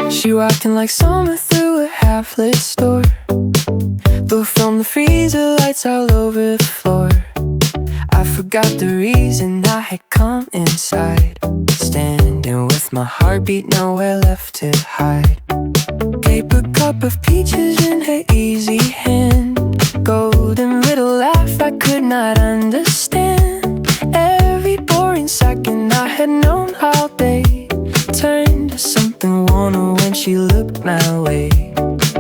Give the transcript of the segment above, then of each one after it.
She walked in like summer through a half-lit store, blew from the freezer, lights all over the floor. I forgot the reason I had come inside, standing with my heartbeat nowhere left to hide. Paper cup of peaches in her easy hand, golden little laugh I could not understand. Every boring second I had known all day turned to something warmer when she looked my way.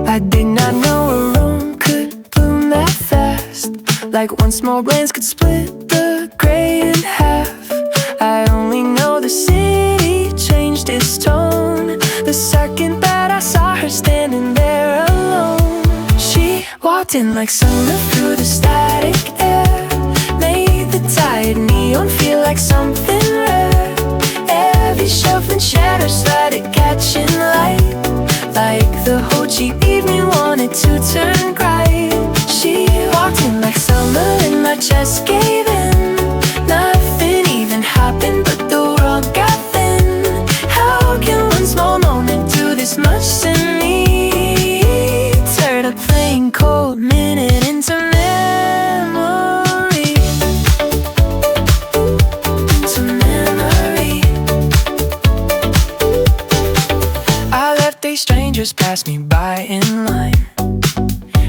I did not know a rose could bloom that fast, like one small glance could split the gray in half. I only know the city changed its tone the second that I saw her standing there alone. She walked in like summer through the static air, made the tired neon feel like something rare. Every shelf and shadow started catching light, like the whole cheap evening wanted to turn bright. She walked in like summer and my chest gave in. Nothing even happened but the world got thin. How can one small moment do this much to me? Turn a plain cold minute into memory, into memory. I let these strangers pass me by in line,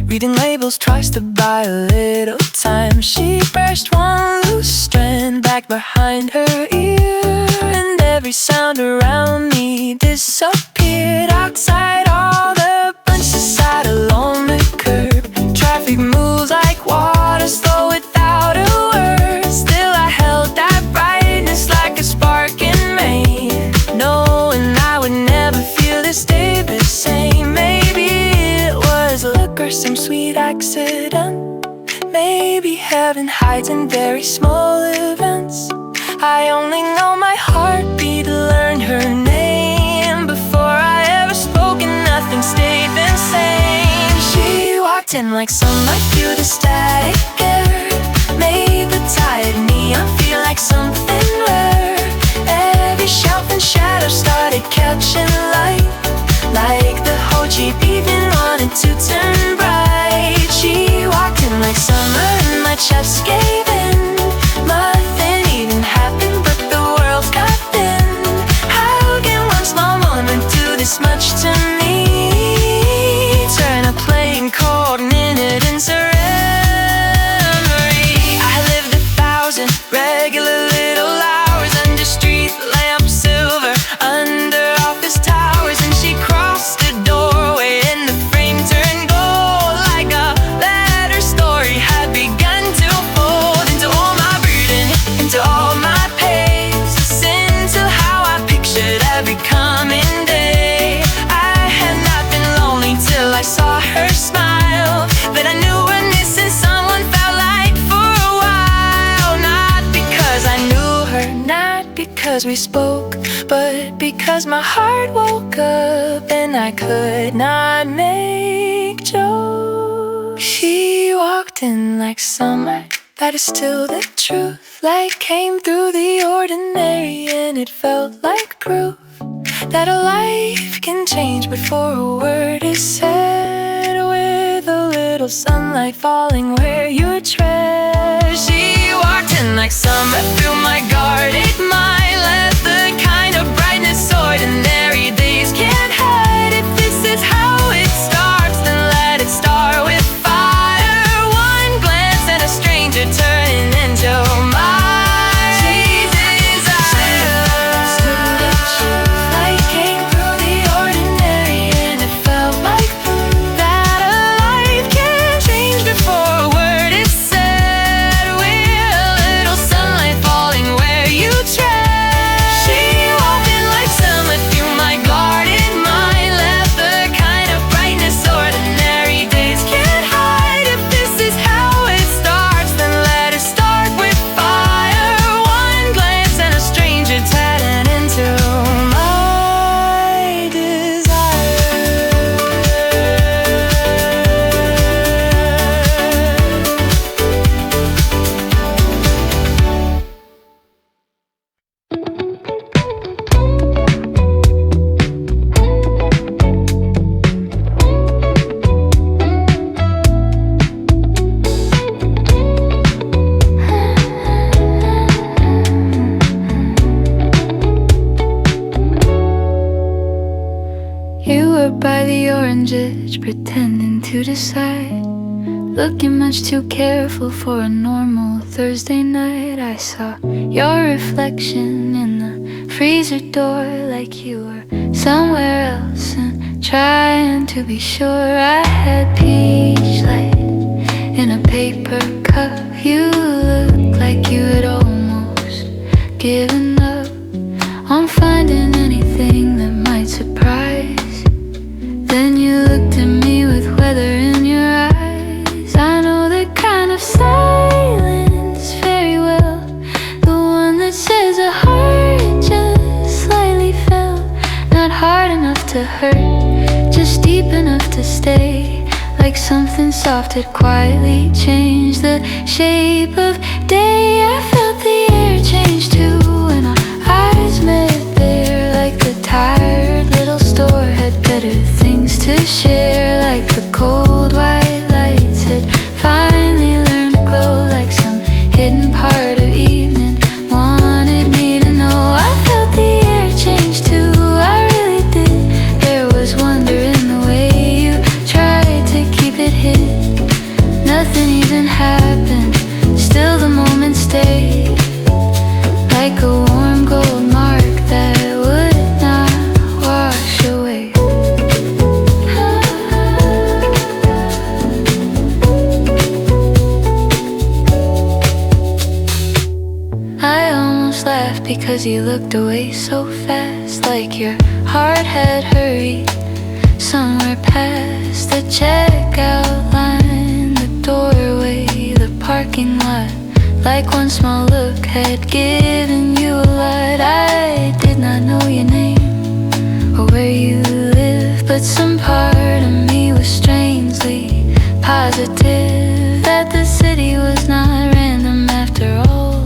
reading labels twice to buy a little time. She brushed one loose strand back behind her ear, and every sound around me disappeared. Outside, all the bunches sat along the curb. Traffic moves like water, slow without a word. Still I held that brightness like a spark in May, knowing I would never feel this day the same. Maybe it was luck or some sweet accident. Maybe heaven hides in very small events. I only know my heartbeat, learned her name. Before I ever spoke and nothing stayed the same. She walked in like sunlight through the static air, made the tired neon feel like something rare. Every shelf and shadow started catching light, like the whole cheap evening wanted to turn bright. She walked in like summer and my chest gave in. Nothing even happened but the world got thin. How can one small moment do this much to me? Turn a plain cold minute into memory. I lived 1,000 regular little hours under street lamps, silver under office towers, and she crossed the doorway and the frame turned gold, like a letter story had begun to fold into all my burden, into all my pains, into how I pictured every coming day. I had not been lonely till I saw her smile, but I knew we're missing someone felt like for a while. Not because I knew her, not because we spoke, but because my heart woke up and I could not make jokes. She walked in like summer, that is still the truth. Light came through the ordinary and it felt like proof that a life can change before a word is said. With a little sunlight falling where you tread, she walked in like summer through my guarded mind. Let the kind of brightness ordinary days can't hide. If this is how it starts, then let it start with fire. One glance and a stranger turning into my my God. pretending to decide. Looking much too careful for a normal Thursday night. I saw your reflection in the freezer door, like you were somewhere else, and trying to be sure. I had peach light in a paper cup. You looked like you had almost given up on finding anything that might surprise. Then you looked at me with weather in your eyes. I know the kind of silence very well, the one that says a heart just slightly fell. Not hard enough to hurt, just deep enough to stay. Like something soft had quietly changed the shape of day. I felt the air change too when our eyes met there. Like the tired little store had better things to share. Like the cold white lights had finally learned to glow. Like some hidden part of evening wanted me to know. I felt the air change too, I really did. There was wonder in the way you tried to keep it hid. Nothing even happened, still the moment stayed. Like a warm gold mark that would not wash away. I almost laughed because you looked away so fast. Like your heart had hurried somewhere past the checkout line, the doorway, the parking lot. Like one small look had given you a lot. I did not know your name or where you lived, but some part of me was strangely positive that the city was not random after all.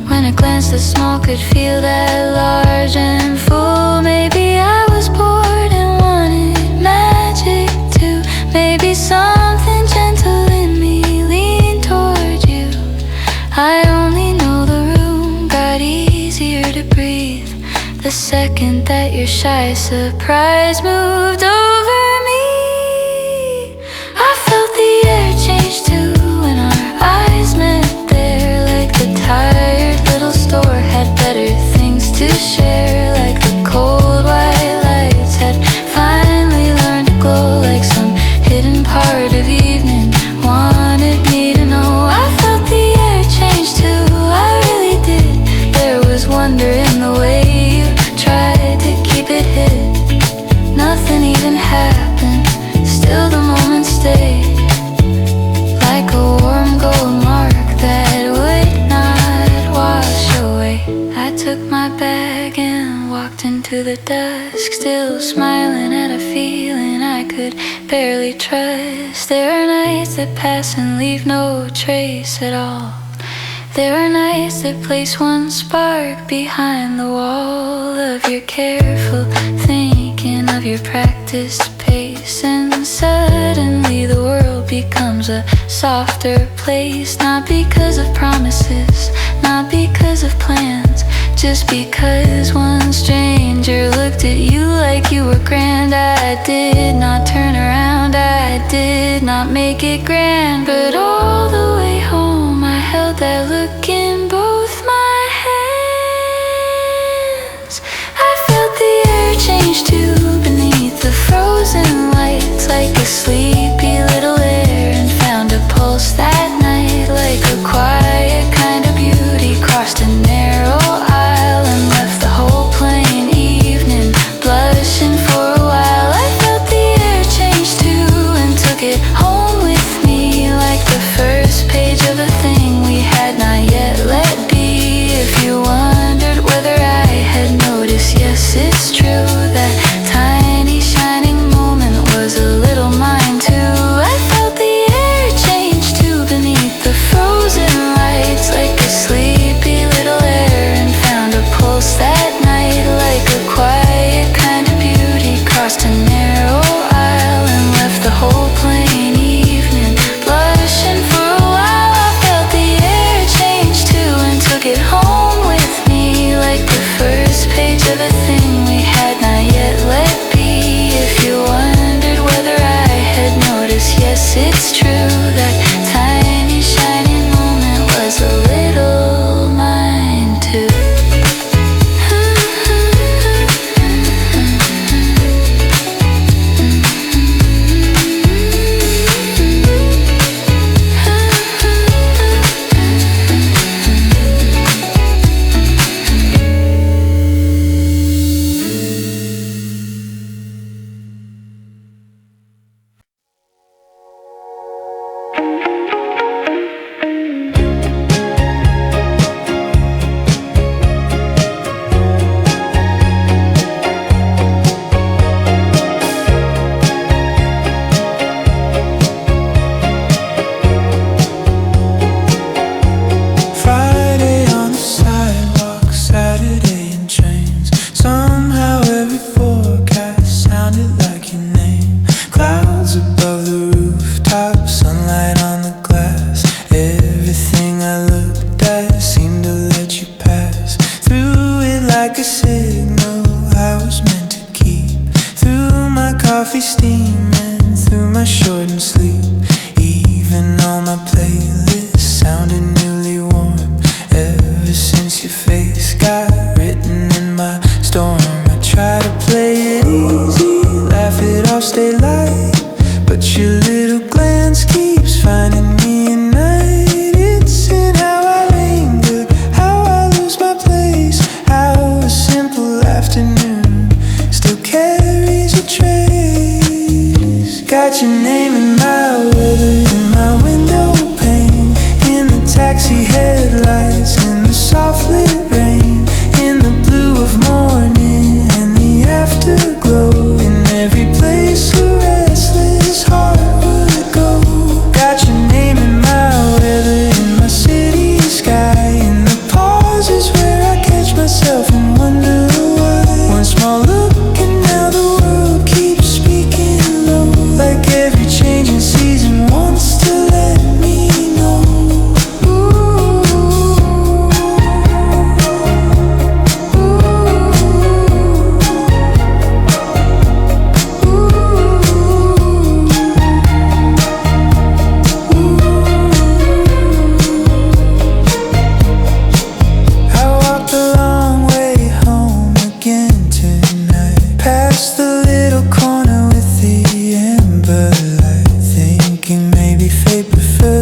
When a glance this small could feel that large and full. Maybe I was bored and wanted magic too. Maybe something gentle in me leaned toward you. I only know the room got easier to breathe the second that your shy surprise moved over me. I felt the air change too when our eyes met there. Like the tired little store had better things to share. Like the cold white lights had finally learned to glow. Like some hidden part of evening wanted me to know. I felt the air change too, I really did. There was wonder in the way you tried to keep it hid. Nothing even happened, still the moment stayed. Like a warm gold mark that would not wash away. I took my bag and walked into the dusk, still smiling at a feeling I could barely trust. There are nights that pass and leave no trace at all. There are nights that place one spark behind the wall of your careful thinking, of your practiced pace. And suddenly the world becomes a softer place. Not because of promises, not because of plans, just because one stranger looked at you like you were grand. I did not turn around, I did not make it grand, but all the way home I held that look in both my hands. I felt the air change too beneath the frozen lights. Like a sleepy little air, and found a pulse that night. Like a quiet kind of beauty crossed a narrow aisle and left the whole plain evening blushing for a while. I felt the air change too and took it home with me. Like the first page of a thing we had not yet let be. If you wondered whether I had noticed, yes, it's true. That tiny shining moment was a little mine too.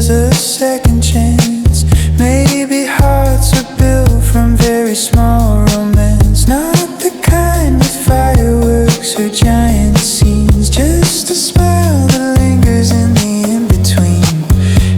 deserves a second chance. Maybe hearts are built from very small romance, not the kind with fireworks or giant scenes. Just a smile that lingers in the in-between,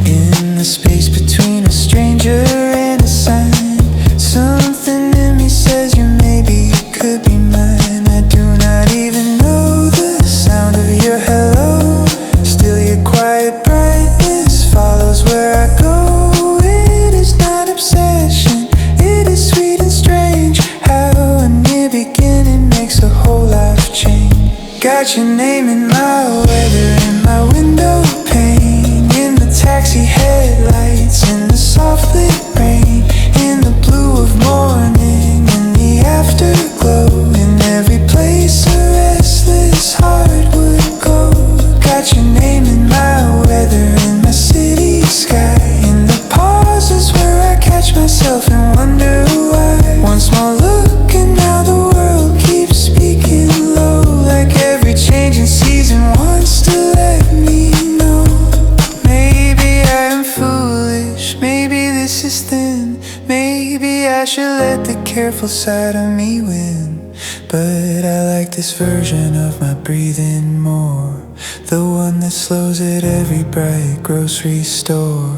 in the space between a stranger and a sign. Something in me says you maybe could be mine. I do not even know the sound of your hello. Still your quiet brightness follows where I go. It is not obsession, it is sweet and strange how a near beginning makes a whole life change. Got your name in my weather, in my window pane, in the taxi headlights, in the soft lit rain, in the blue of morning, in the afterglow, in every place a restless heart would go. Got your name in my weather, in my city sky, in the pauses where I catch myself and wonder why. One small look and now the world keeps speaking low, like every changing season wants to let me know. Maybe I am foolish, maybe this is thin, maybe I should let the careful side of me win. But I like this version of my breathing more, the one that slows at every bright grocery store,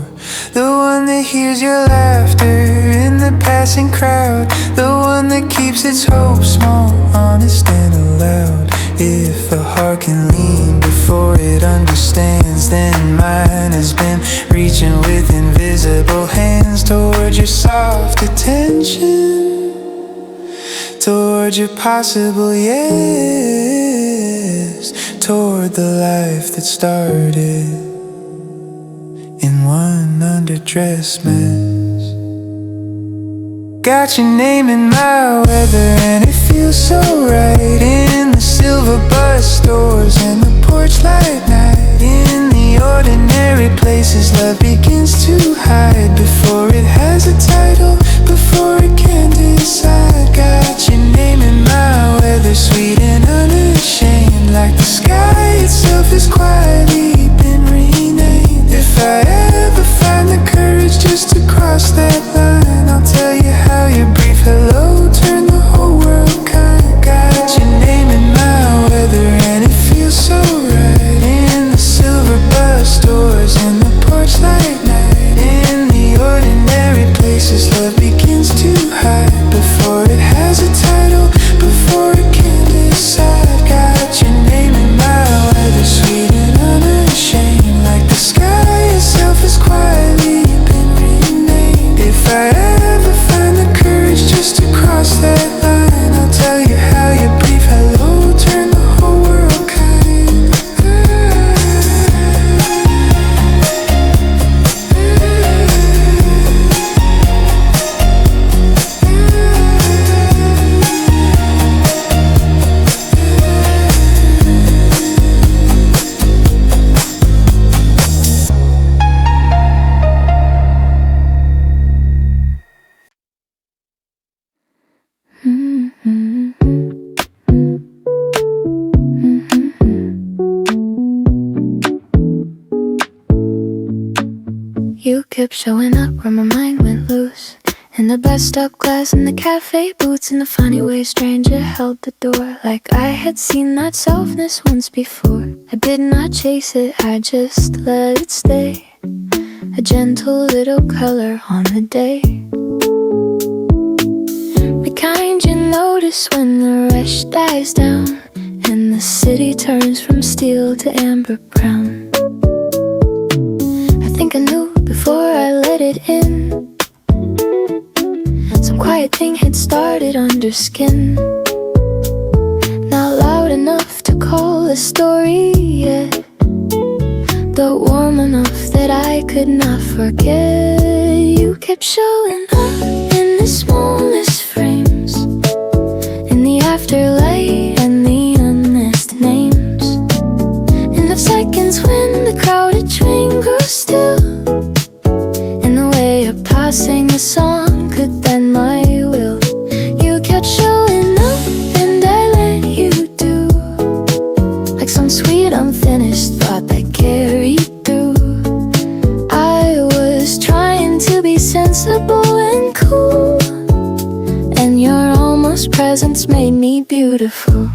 the one that hears your laughter in the passing crowd, the one that keeps its hope small, honest and aloud. If a heart can lean before it understands, then mine has been reaching with invisible hands toward your soft attention, toward your possible yes, toward the life that started in one underdressed mess. Got your name in my weather and it feels so right, in the silver bus doors and the porch light night, in the ordinary places love begins to hide before it has a title, before it can decide. Got your name in my weather, sweet and unashamed, like the sky itself has quietly been renamed. If I ever find the courage just to cross that line, I'll tell you how your brief hello turned the whole world kind. Got your name in my weather and it feels so right, in the silver bus doors and the porch light night, in the ordinary places love begins to hide before it has a title, before it can decide. Got your name in my weather, sweet and unashamed, like the sky itself has quietly been renamed. If I ever find the courage just to cross that line, I'll tell you how your brief hello turned the whole world kind. You kept showing up where my mind went loose, in the bus stop glass, in the cafe booths, in the funny way a stranger held the door, like I had seen that softness once before. I did not chase it, I just let it stay, a gentle little color on the day, the kind you notice when the rush dies down and the city turns from steel to amber brown. I think I knew before I let it in, some quiet thing had started under skin, not loud enough to call a story yet, though warm enough that I could not forget. You kept showing up in the smallest frames, in the afterlight and the unasked names, in the seconds when the crowded train grew still, in the way a passing song could bend my will. You kept showing up and I let you do, like some sweet unfinished thought that carried through. I presence made me beautiful.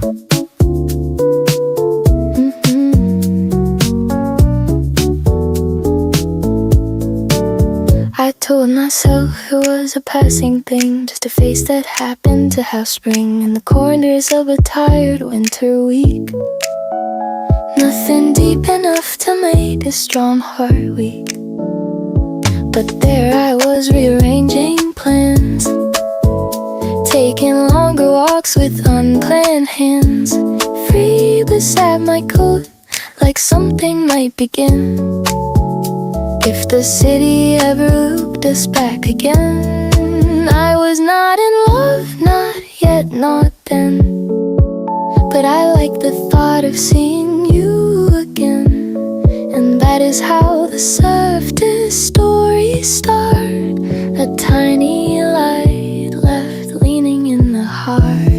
I told myself it was a passing thing, just a phase that happened to have spring in the corners of a tired winter week. Nothing deep enough to make a strong heart weak. But there I was rearranging plans, taking longer walks with unplanned hands, free beside my coat, like something might begin. If the city ever looped us back again, I was not in love, not yet, not then. But I like the thought of seeing you again. And that is how the softest stories start. A tiny light left leaning in the heart.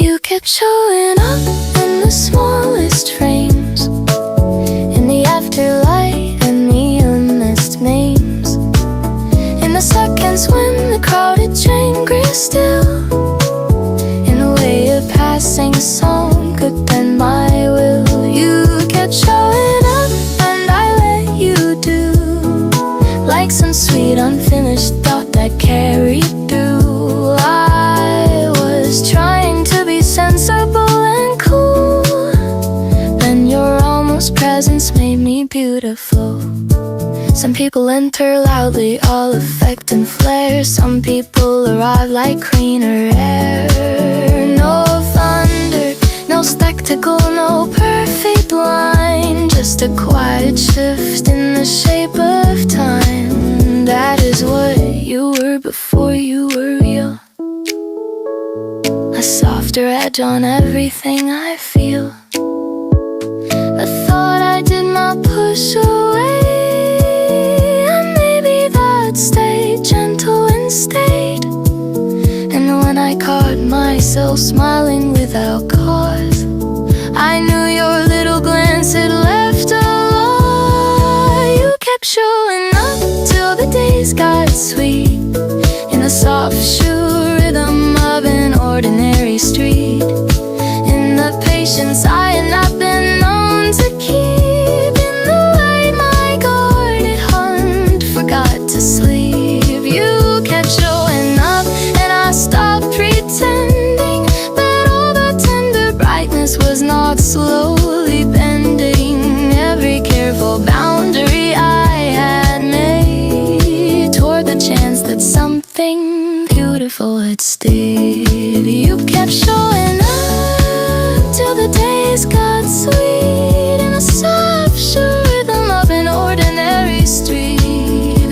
You kept showing up in the smallest frames, in the afterlight and the unmissed names, in the seconds when the crowded train grew still, in a way a passing song could bend my will. You kept showing up and I let you do, like some sweet unfinished thought that carried through. I was trying to be sensible and cool, then your almost presence made me beautiful. Some people enter loudly, all effect and flair. Some people arrive like cleaner air. No thunder, no spectacle, no perfect line, just a quiet shift in the shape of time. That is what you were before you were real. A softer edge on everything I feel, a thought I did not push away, and maybe that stayed gentle and stayed. And when I caught myself smiling without cause, I knew your little glance had left a lie. You kept showing up till the days got sweet, in the soft shoe rhythm of an ordinary street, in the patience I had not been known to keep, in the way my guarded heart forgot to sleep. You kept showing up and I stopped pretending that all the tender brightness was not slowly bending. Every careful boundary I had made toward the chance that something beautiful had stayed. You kept showing up till the days got sweet, in a soft sure rhythm of an ordinary street,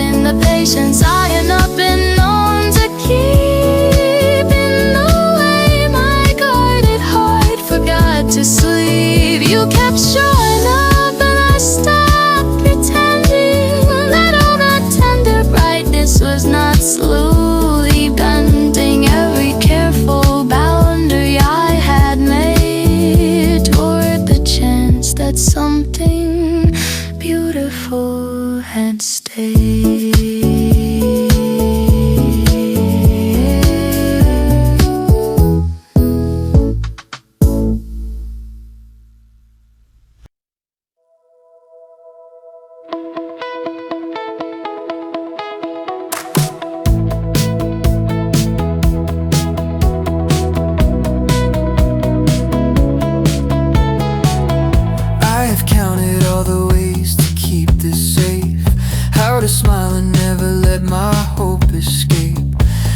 in the patience I had not been known to keep, in the way my guarded heart forgot to sleep. You kept showing up and I stopped pretending that all that tender brightness was not slowly bending. Every careful boundary I had made toward the chance that something beautiful had stayed. I have counted all the ways to keep this safe, how to smile and never let my hope escape,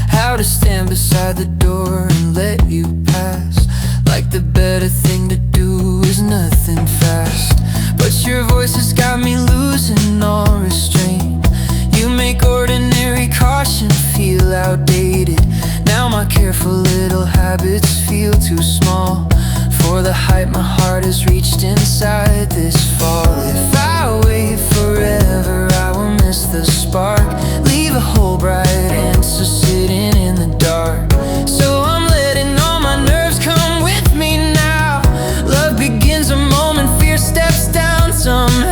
how to stand beside the door and let you pass, like the better thing to do is nothing fast. But your voice has got me losing all restraint. You make ordinary caution feel outdated. Now my careful little habits feel too small for the height my heart has reached inside this fall. If I wait forever, I will miss the spark, leave a whole bright answer sitting in the dark. So I'm letting all my nerves come with me now. Love begins a moment, fear steps down somehow.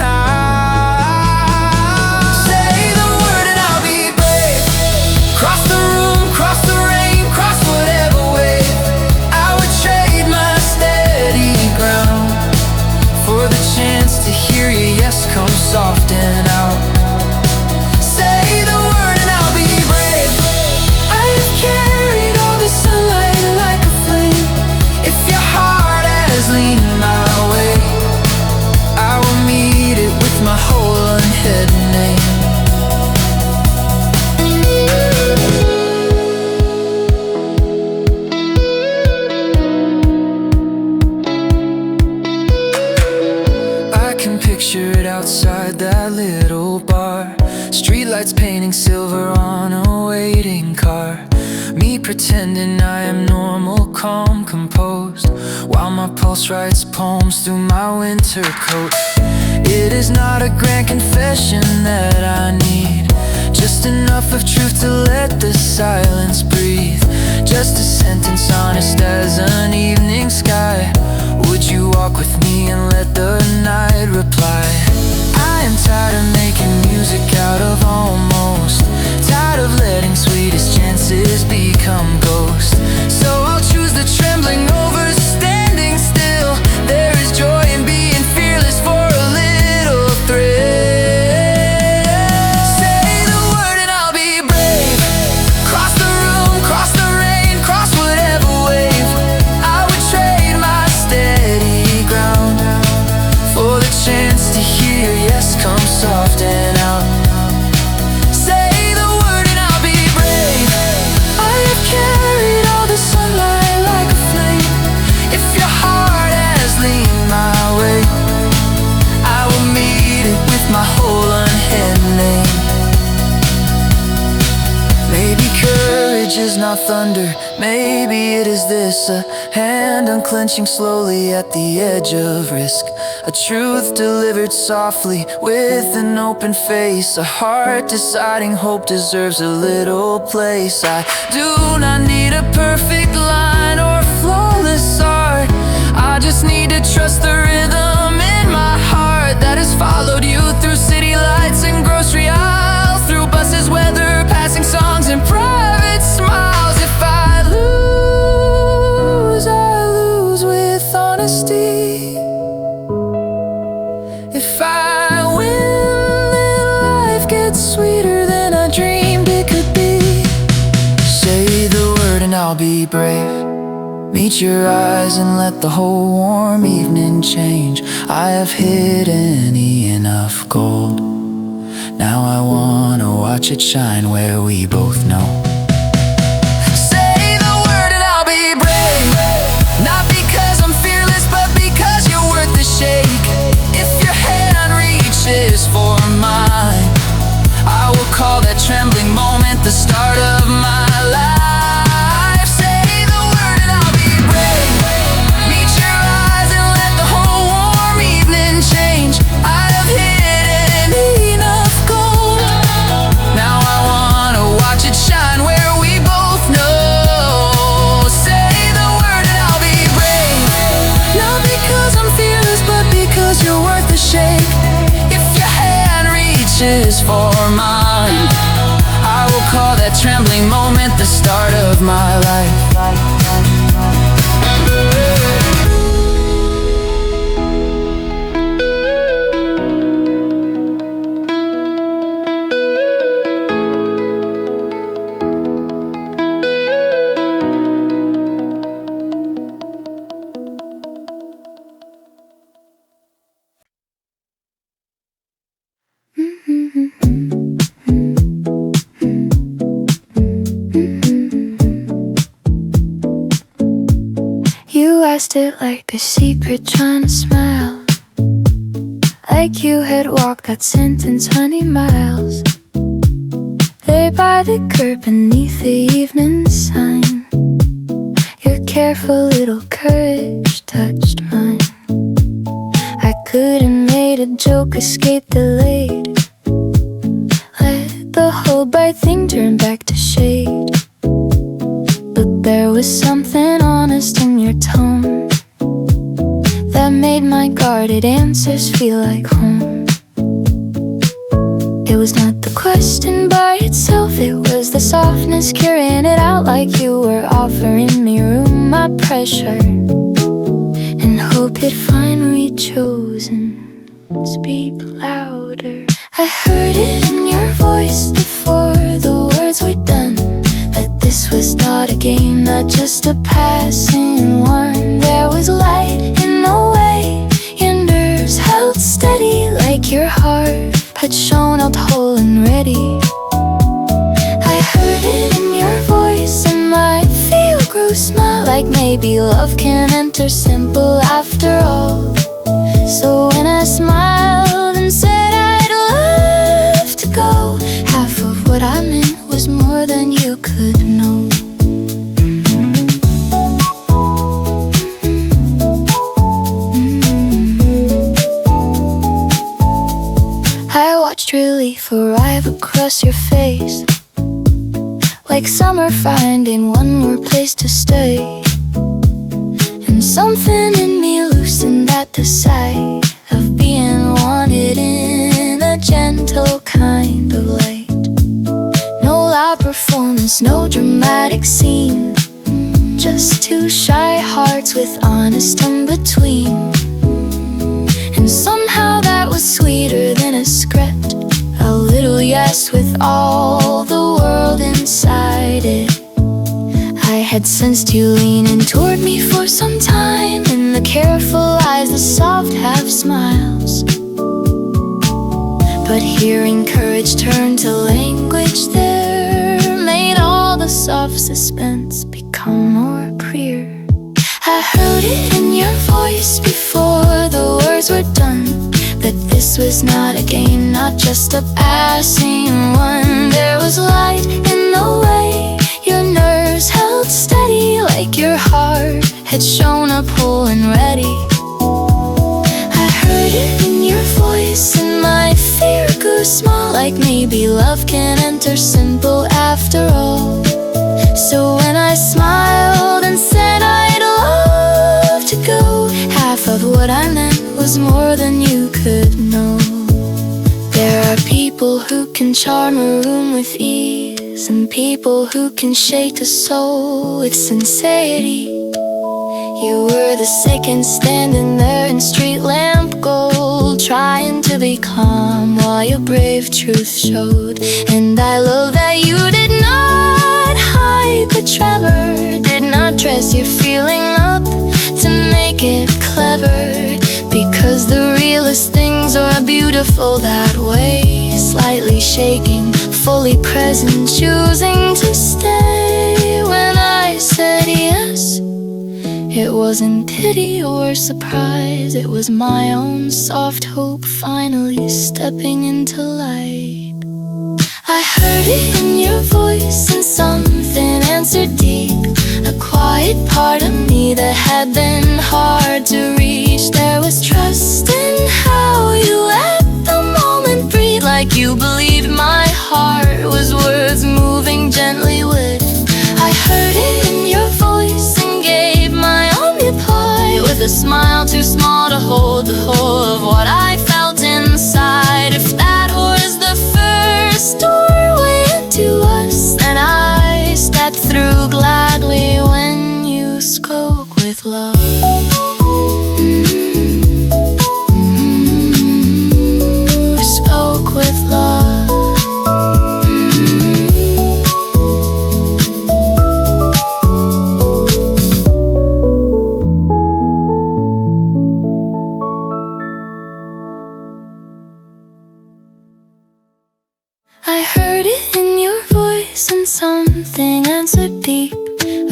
Streetlights painting silver on a waiting car. Me pretending I am normal, calm, composed, while my pulse writes poems through my winter coat. It is not a grand confession that I need, just enough of truth to let the silence breathe. Just a sentence honest as an evening sky. Would you walk with me and let the night reply? I am tired of making music out of almost, tired of letting sweetest chances become ghosts. So I'll choose the trembling over standing still. There is joy in being fearless for a little thrill. Say the word and I'll be brave. Cross the room, cross the rain, cross whatever wave. I would trade my steady ground for the chance to hear yes come soft and out. Say the word and I'll be brave. I have carried all the sunlight like a flame. If your heart has leaned my way, I will meet it with my whole unhidden name. Maybe courage is not thunder, maybe it is this, a hand unclenching slowly at the edge of risk. A truth delivered softly with an open face. A heart deciding hope deserves a little place. I do not need a perfect line or flawless art. I just need to trust the rhythm in my heart that has followed you through city lights and grocery aisles, through buses, weather, passing songs and private smiles. If I lose with honesty. If I win, then life gets sweeter than I dreamed it could be. Say the word and I'll be brave. Meet your eyes and let the whole warm evening change. I have hidden enough gold. Now I wanna watch it shine where we both know. Say the word and I'll be brave. Not because I'm fearless, but because you're worth the shake. If your hand reaches for mine, I will call that trembling moment the start of my life. Say the word and I'll be brave. Meet your eyes and let the whole warm evening change. I have hidden enough gold. Now I wanna watch it shine where we both know. Say the word and I'll be brave. Not because I'm fearless, but because you're worth the shake. If your hand reaches for mine, I will call that trembling moment the start of my life. You asked it like a secret, trying to smile, like you had walked that sentence 20 miles. There by the curb beneath the evening sign, your careful little courage touched mine. I could have made a joke, escape delayed, let the whole bright thing turn back to shade. But there was something honest in your tone that made my guarded answers feel like home. It was not the question by itself, it was the softness carrying it out, like you were offering me room. My pressure and hope it finally chosen speak louder. I heard it in your voice before the words were done, that this was not a game, not just a passing one. There was light in the way your nerves held steady, like your heart had shown out whole and ready. I heard it in your voice and my feel grew small, like maybe love can enter simple after all. So when I smiled and said I'd love to go, arrive across your face, like summer finding one more place to stay. And something in me loosened at the sight of being wanted in a gentle kind of light. No loud performance, no dramatic scene, just two shy hearts with honest in between. And somehow that was sweeter than a script, a little yes with all the world inside it. I had sensed you leaning toward me for some time, in the careful eyes, the soft half smiles. But hearing courage turn to language there made all the soft suspense become more clear. I heard it in your voice before the words were done, that this was not a game, not just a passing one. There was light in the way your nerves held steady, like your heart had shown up whole and ready. I heard it in your voice and my fear grew small, like maybe love can enter simple after all. So when I smiled and said I'd love to go, half of what I meant was more than you could know. There are people who can charm a room with ease, and people who can shake a soul with sincerity. You were the second standing there in street lamp gold, trying to be calm while your brave truth showed. And I love that you did not hide the tremor, did not dress your feeling up to make it clever. Because the realest things are beautiful that way, slightly shaking, fully present, choosing to stay. When I said yes, it wasn't pity or surprise, it was my own soft hope finally stepping into light. I heard it in your voice and something answered deep, a quiet part of me that had been hard to reach. There was trust in how you let the moment breathe, like you believed my heart was worth moving gently with. I heard it in your voice and gave my own reply, with a smile too small to hold the whole of what I felt inside. If that was the first doorway into us, then I stepped through gladly when you spoke with love. Spoke with love. I heard it in your voice and something answered deep,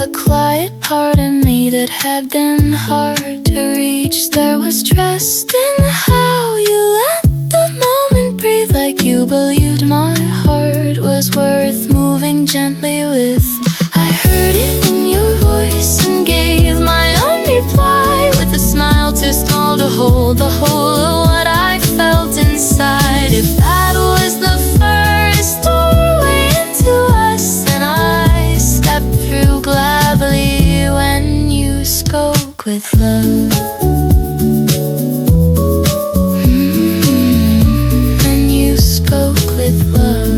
a quiet part of me that had been hard to reach. There was trust in how you let the moment breathe, like you believed my heart was worth moving gently with. I heard it in your voice and gave my own reply, with a smile too small to hold the whole of what I felt inside. If that was the first doorway into us, then I stepped through gladly when you spoke with love. When you spoke with love.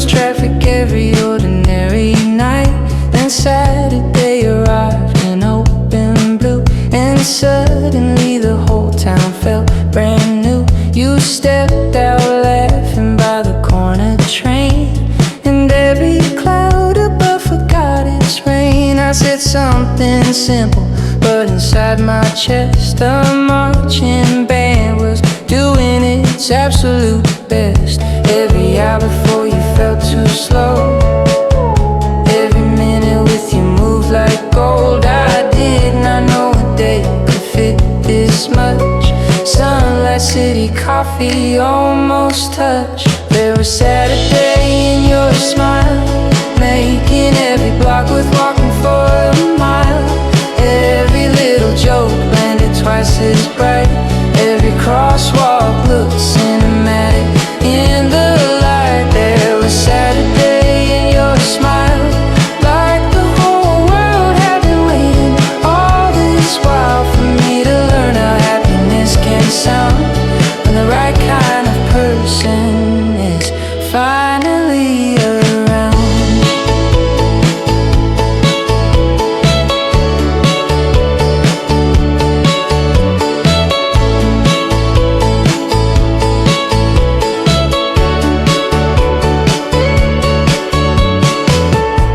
Traffic every ordinary night. Then Saturday arrived in open blue, and suddenly the whole town felt brand new. You stepped out laughing by the corner train, and every cloud above forgot its rain. I said something simple, but inside my chest a mark marching band was doing its absolute best. Every hour before you felt too slow, every minute with you moved like gold. I did not know a day could fit this much. Sunlight, city, coffee, almost touch. There was Saturday in your smile, making every block worth walking for a mile. Every little joke landed twice as bright. Every crosswalk looked cinematic in the light. There was Saturday in your smile, like the whole world had been waiting all this while for me to learn how happiness can sound when the right kind of person is finally around.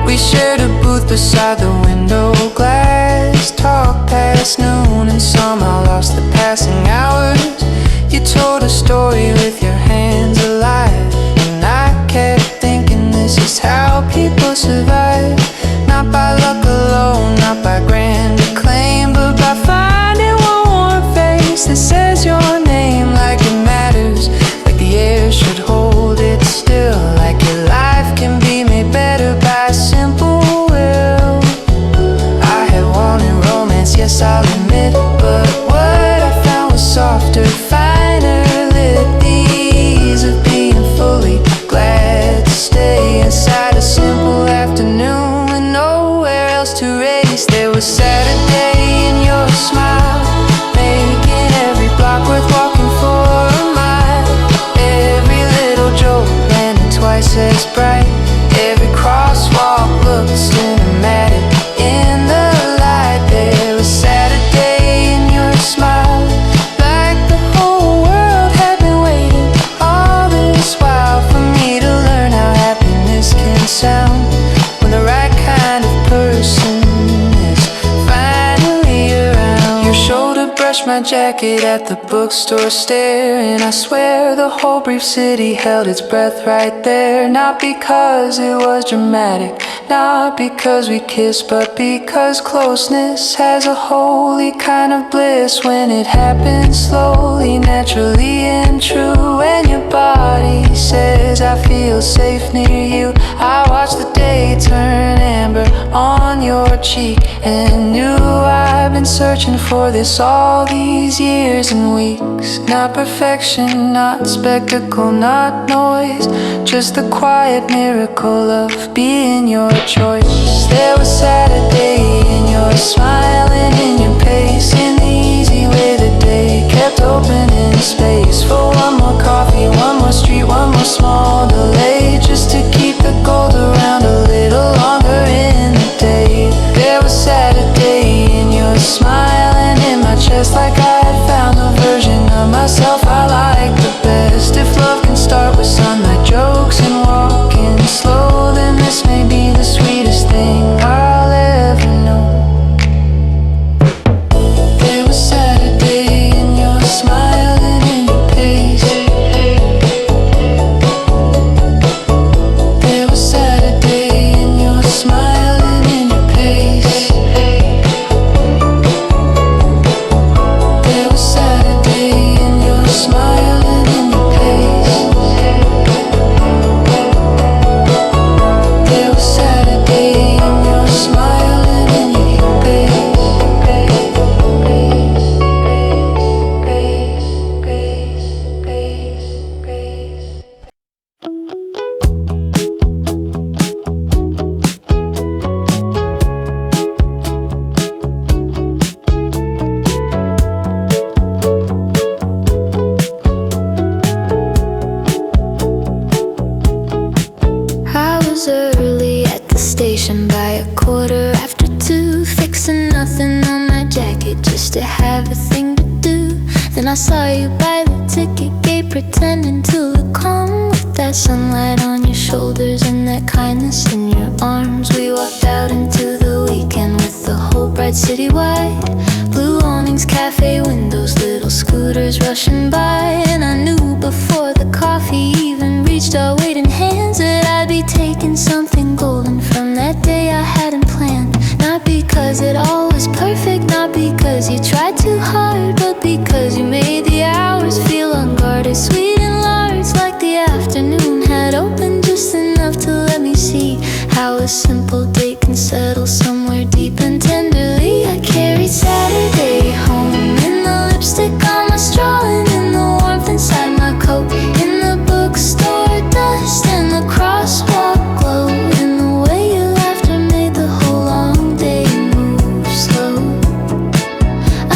We shared a booth beside the window glass, talked past noon and somehow lost the passing hours. You told a story with your hands alive, and I kept thinking this is how people survive. Not by luck alone, not by grand acclaim, but by finding one warm face that says your name like it matters, like the air should hold it still, like your life can be made better by a simple will. I had wanted romance, yes I'll admit, but what I found was softer, finer lit, the ease of being fully glad to stay inside a simple afternoon with nowhere else to race. There was Saturday in your smile, making every block worth walking for a mile. Every little joke landed twice as bright. Every crosswalk looked cinematic in the light. There was Saturday in your smile, like the whole world had been waiting all this while for me to learn how happiness can sound when the right kind of person is finally around. Your shoulder brushed my jacket at the bookstore stair, and I swear the whole brief city held its breath right there. Not because it was dramatic, not because we kissed, but because closeness has a holy kind of bliss when it happens slowly, naturally and true. When your body says I feel safe near you, I watch the day turn amber on your cheek and knew I've been searching for this all these years and weeks. Not perfection, not spectacle, not noise, just the quiet miracle of being your choice. There was Saturday in your smile and in your pace, in the easy way the day kept opening space for one more coffee, one more street, one more small delay, just to keep the gold around a little longer in the day. There was Saturday in your smile and in my chest, like I had found the version of myself I like the best. If love can start with sunlight, jokes and walking slow, then this may be the sweetest thing I'll ever know. There was Saturday in your smile and in your pace. There was Saturday in your smile and in your pace. There was Saturday in your smile and in your pace. There was Saturday in your smile and in your pace. I was early at the station by 2:15, fixing nothing on my jacket just to have a thing to do. Then I saw you by the ticket gate, pretending to look calm with that sunlight on your shoulders and that kindness in your arms. We walked out into the weekend with the whole bright city wide. Blue awnings, cafe windows, little scooters rushing by. And I knew before the coffee even reached our waiting hands that I'd be taking something golden from that day I hadn't planned. Not because it all was perfect, not because you tried too hard, but because you made the hours feel unguarded, sweet and large, like the afternoon had opened just enough to let me see how a simple date can settle somewhere deep and tenderly. I carried Saturday home in the lipstick on my straw and in the warmth inside my coat, in the bookstore dust and the crosswalk glow, in the way your laughter made the whole long day move slow.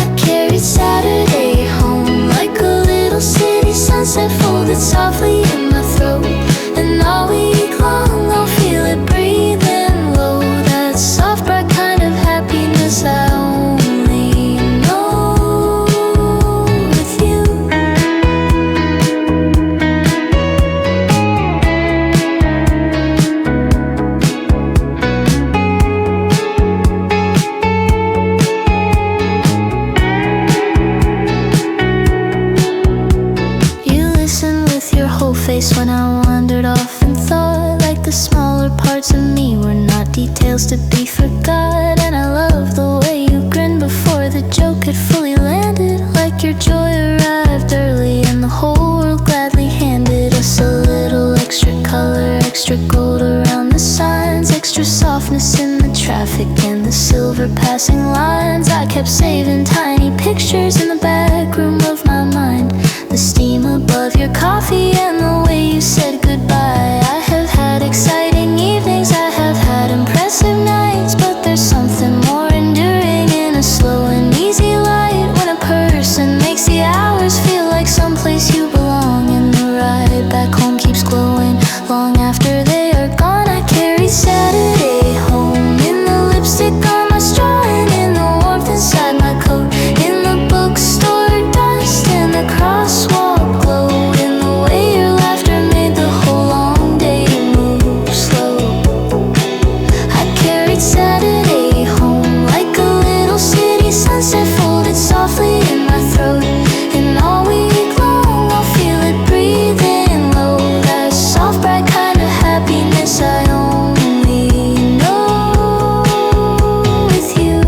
I carried Saturday home like a little city sunset folded softly in my throat, and all week long I'll feel it breathing low, that soft bright kind of happiness I only know with you. You listened with your whole face when I wandered off and thought like the smaller parts of me were not details to be forgot. And I love the way you grinned before the joke had fully landed, like your joy arrived early and the whole world gladly handed us a little extra color, extra gold around the signs, extra softness in the traffic and the silver passing lines. I kept saving tiny pictures in the back room of my mind, the steam above your coffee and the way you said goodbye. I have had exciting evenings, I have had impressive nights, but there's something more enduring in a slow and easy light, when a person makes the hours feel like someplace you belong, and the ride back home keeps glowing long after they are gone. I carried Saturday home in the lipstick on my straw and in the warmth inside my coat, in the bookstore dust and the crosswalk glow, in the way your laughter made the whole long day move slow. I carried Saturday home like a little city sunset folded softly in my throat, and all week long I'll feel it breathing low, that soft bright kind of happiness I only know with you.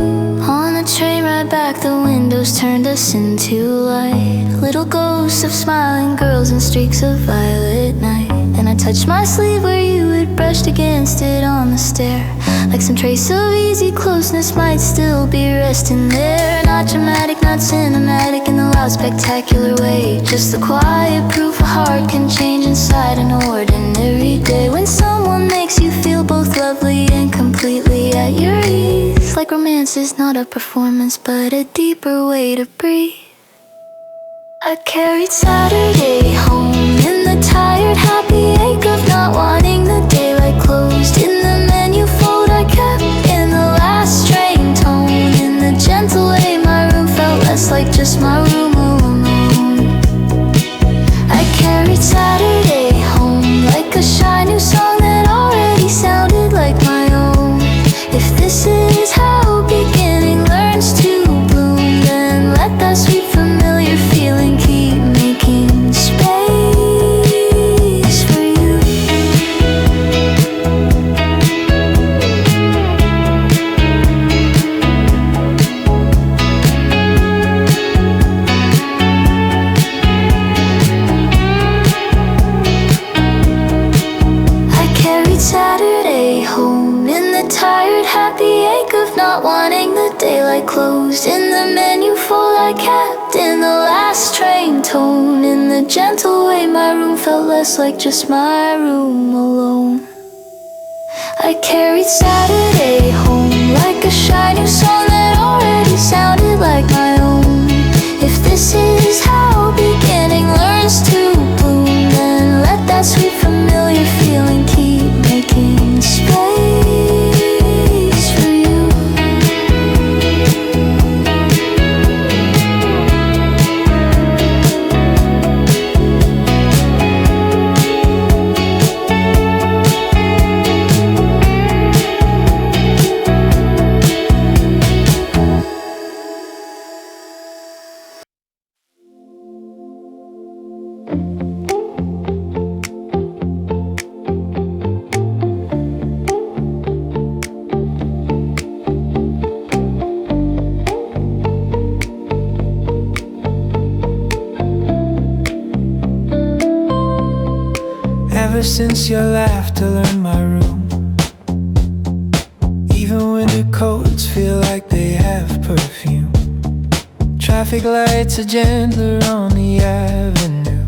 On the train ride back, the windows turned us into light, little ghosts of smiling girls and streaks of violet night. And I touched my sleeve where you had brushed against it on the stair, like some trace of easy closeness might still be resting there. Not dramatic, not cinematic in the loud spectacular way, just the quiet proof a heart can change inside an ordinary day, when someone makes you feel both lovely and completely at your ease, like romance is not a performance but a deeper way to breathe. I carried Saturday home in the tired, happy ache of not wanting the daylight closed, in the menu fold I kept in the last train tone, in the gentle way my room felt less like just my room alone. I carried Saturday home like a shy new song that already sounded like my own. If this is how beginning learns to bloom, then let that sweet familiar feeling keep making space for you. I carried Saturday home in the tired, happy ache of not wanting the daylight closed, in the menu fold I kept in the last train tone, in the gentle way my room felt less like just my room alone. I carried Saturday home like a shy new song that already sounded like my own. If this is how beginning learns to bloom, then let that sweet familiar feeling keep making space for you. ever since your laughter learned my room. Even winter coats feel like they have perfume. Traffic lights are gentler on the avenue.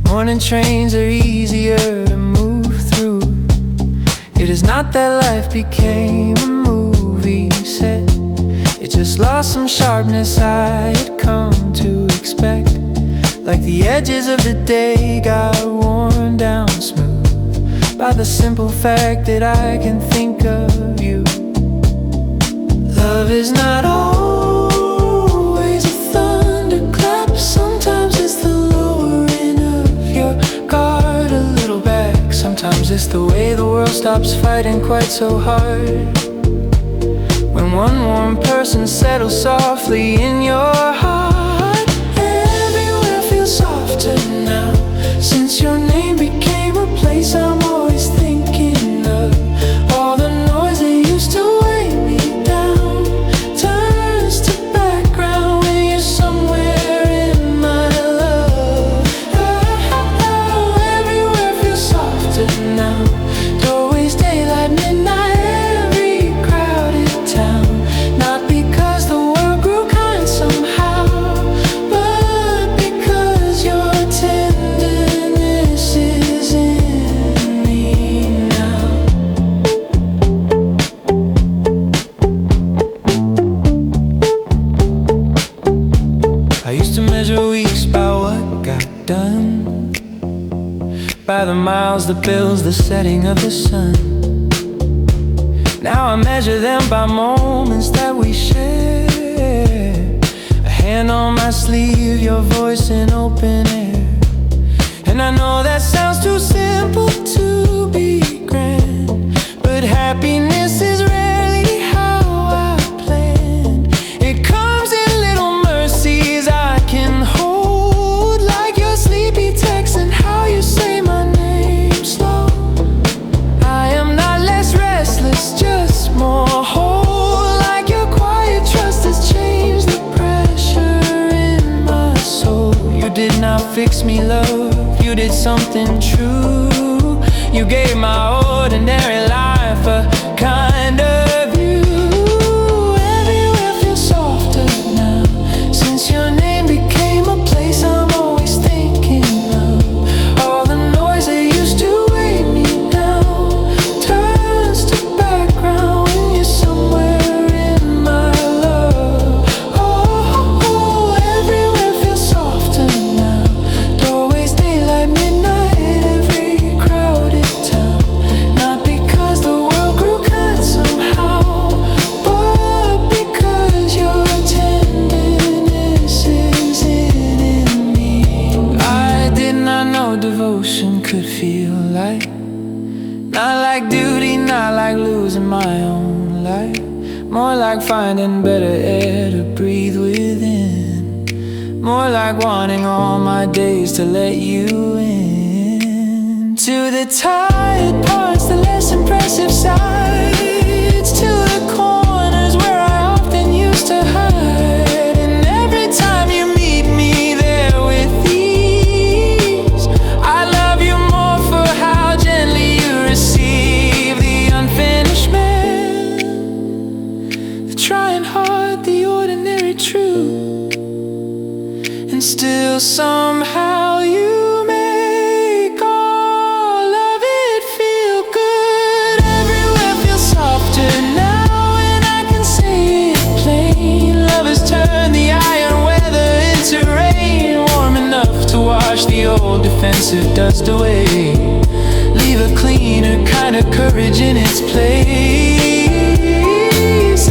Morning trains are easier to move through. It is not that life became a movie set. It just lost some sharpness I had come to expect. Like the edges of the day got worn down smooth by the simple fact that I can think of you. Love is not always a thunderclap. Sometimes it's the lowering of your guard a little back. Sometimes it's the way the world stops fighting quite so hard. When one warm person settles softly in your heart, everywhere feels softer now. Since your name became a place I'm always thinking of. All the noise that used to weigh me down turns to background when you're somewhere in my love. Oh, everywhere feels softer now. Doorways, daylight, midnight, every crowded town. Not because the world grew kind somehow, but because your tenderness is in me now. I used to measure weeks by what got done, by the miles, the bills, the setting of the sun. Now I measure them by moments that we share. A hand on my sleeve, your voice in open air. And I know that sounds too simple to be grand, but happiness is rarely how I planned. It comes in little mercies I can hold, like your sleepy text and how you say my name slow. I am not less restless, just more whole, like your quiet trust has changed the pressure in my soul. You did not fix me, love, you did something true. You gave my ordinary life a kind of view. Everywhere feels softer now. Since your name became a place I'm always thinking of. All the noise that used to weigh me down turns to background when you're somewhere in my love. Oh, everywhere feels softer now. Doorways, daylight, midnight, every crowded town. Not because the world grew kind somehow, but because your tenderness is in me. I did not know devotion could feel like, not like duty, not like losing my own life. More like finding better air to breathe within. More like wanting all my days to let you in. To the tired parts, the less impressive sides, to the corners where I often used to hide. And every time you meet me there with ease, I love you more for how gently you receive the unfinished man, the trying hard, the ordinary true. And still somehow you make all of it feel good. Everywhere feels softer now, and I can say it plain. Love has turned the iron weather into rain, warm enough to wash the old defensive dust away. Leave a cleaner kind of courage in its place.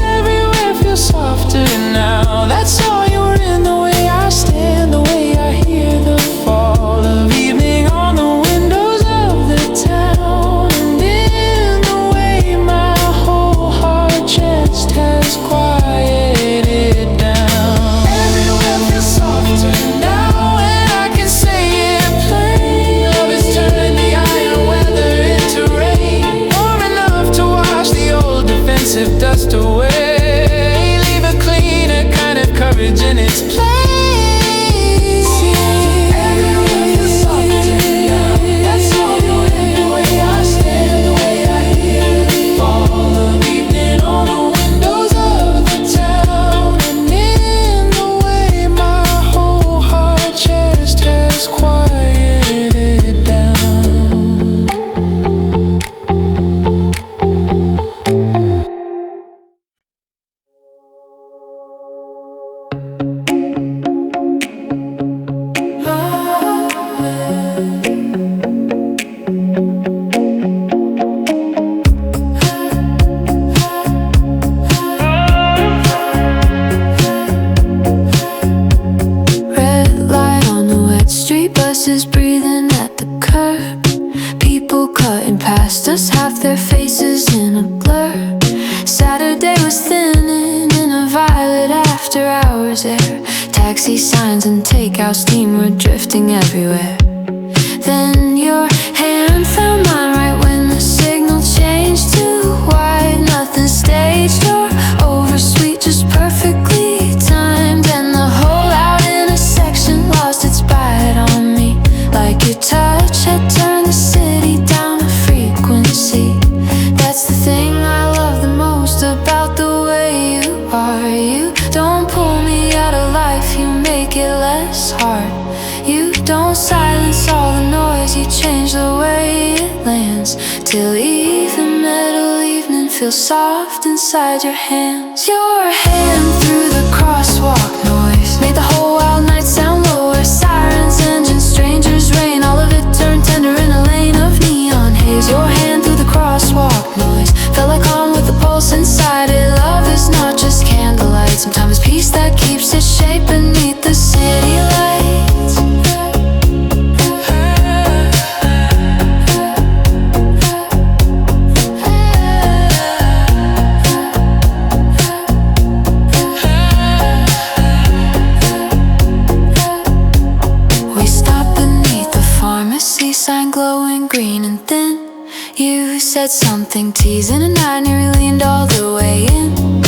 Everywhere feels softer now. That's all you were in the way I stand, the way I hear the fall of evening on the windows of the town, and in the way my whole heart chest has quieted down. Everywhere feels softer now, and I can say it plain. Love has turned the iron weather into rain, warm enough to wash the old voices breathing at the curb. People cutting past us, half their faces in a blur. Saturday was thinning in a violet after hours air. Taxi signs and takeout steam were drifting everywhere. Then your hand found mine right when the signal changed to white. Nothing staged or oversweet, just perfectly timed. And the whole out intersection lost its bite on me, like your touch had turned the city down a frequency. That's the thing I love the most about the way you are. You don't pull me out of life, you make it less hard. You don't silence all the noise, you change the way it lands, till even metal evening feels soft inside your hands. Your hand through the crosswalk noise made the whole wild night sound lower. Sirens, engines, strangers, rain, all of it turned tender in a lane of neon haze. Your hand through the crosswalk noise felt like calm with a pulse inside it. Love is not just candlelight, sometimes peace that keeps its shape beneath the city lights. We stopped beneath the pharmacy sign, glowing green and thin. You said something teasing and I nearly leaned all the way in.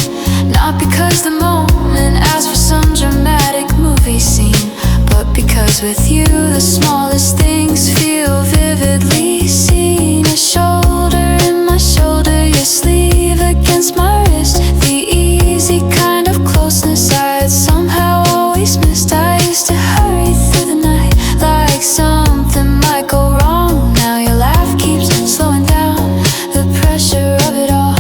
Not because the moment asked for some dramatic movie scene, but because with you the smallest things feel vividly seen. A shoulder in my shoulder, your sleeve against my wrist. The easy kind of closeness I had somehow always missed. I used to hurry through the night like something might go wrong. Now your laugh keeps slowing down the pressure of it all.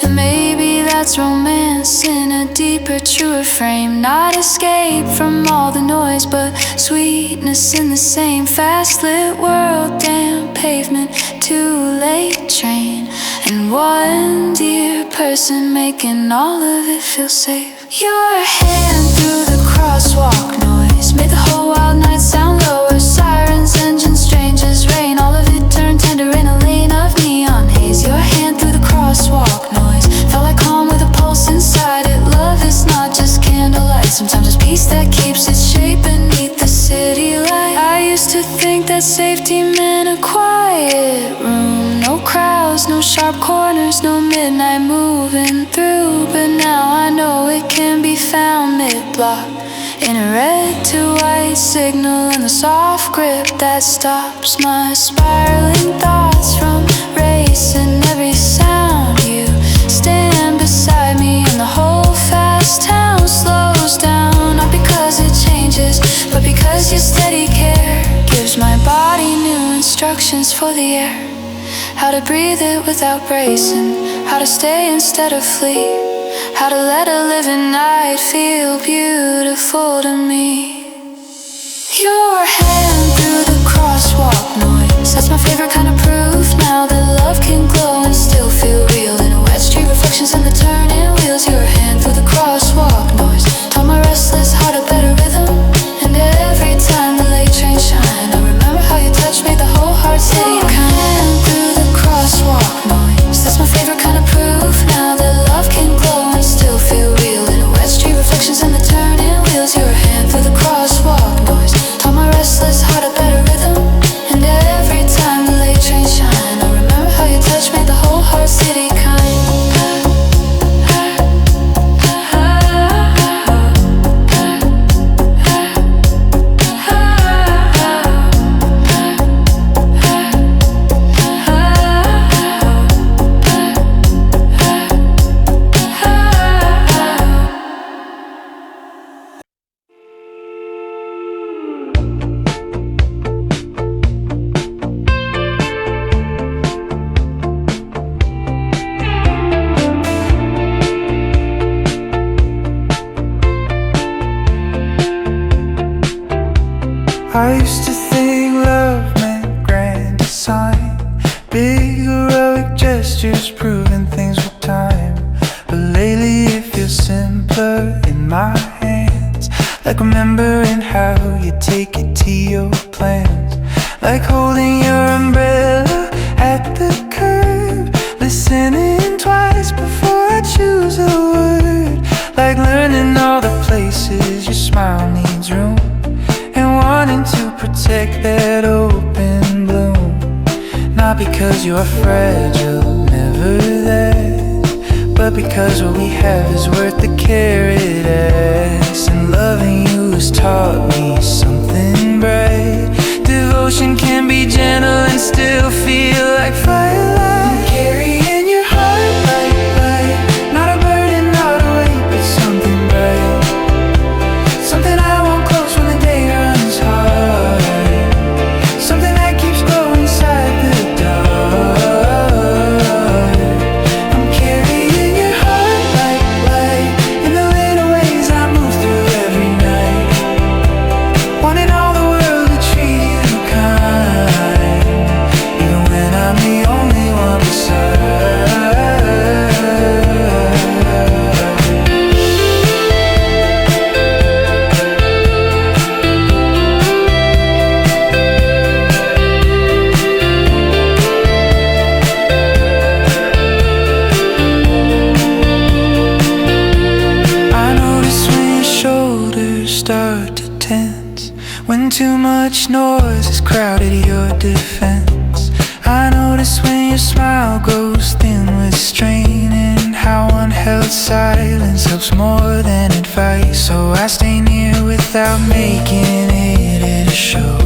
And maybe that's romance in a deeper, truer frame. Not escape from all the noise, but sweetness in the same fast-lit world. Damn pavement, too late train, and one dear person making all of it feel safe. Your hand through the crosswalk noise made the whole wild night sound lower. Sirens, engines, strangers, rain, all of it turned tender in a lane of neon haze. Your hand through the crosswalk noise felt like calm with a pulse inside it. Love is not just candlelight, sometimes it's peace that keeps its shape beneath the city light. I used to think that safety meant a quiet room, no crowds, no sharp corners, no midnight moving through. But now I know it can be found mid-block, in a red to white signal, and the soft grip that stops my spiraling thoughts from racing. Every sound you stand beside me, and the whole fast town slows down. Not because it changes, but because your steady care gives my body new instructions for the air. How to breathe it without bracing, how to stay instead of flee, how to let a living night feel beautiful to me. Your hand through the crosswalk noise, that's my favorite kind of proof. Now that love can glow and still feel real in a wet street, reflections in the turning wheels. Your hand through the crosswalk noise taught my restless heart a better rhythm. And every time the late train shine, I remember how you touched me, the whole heart city kind. Hand through the crosswalk noise, that's my favorite kind of proof. Now that love can glow and still feel real in a wet street, reflections in the turning wheels. Your hand through the crosswalk noise taught my restless heart a better rhythm. And every time the late train shine, I remember how you touched me, the whole heart city kind. I used to think love meant grand design, big heroic gestures proving things with time. But lately it feels simpler in my hands, like remembering how you take it to your plan. protect that open bloom. Not because you are fragile, never that, but because what we have is worth the carrot ass. And loving you has taught me something bright. Devotion can be gentle and still feel like firelight. Carrying your heart like light, not a burden, not a weight, but something bright. Something I want close when the day runs hard. Something that keeps glowing inside the dark. I'm carrying your heart like light, in the little ways I move through every night. Wanting all the world to treat you kind, even when I'm the only one beside. I notice when your shoulders start to tense, when too much noise has crowded your defense. I notice when your smile grows thin with strain, and how unheld silence helps more than advice. So I stay near without making it a show.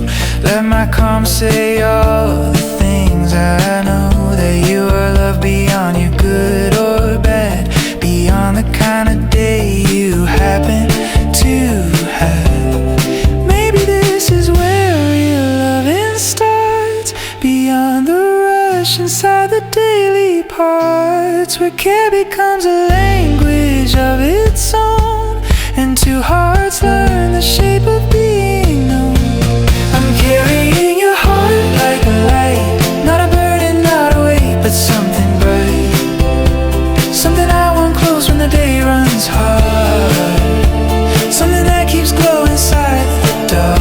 Let my calm say all the things I know. That you are loved beyond your good or bad, beyond the kind of day you happen to have. Maybe this is where real loving starts, beyond the rush inside the daily parts, where care becomes a language of its own, and two hearts learn the shape of being known. I'm carrying your heart like a light, not a burden, not a weight, but something bright. Something I want close when the day runs hard. Something that keeps glowing inside the dark.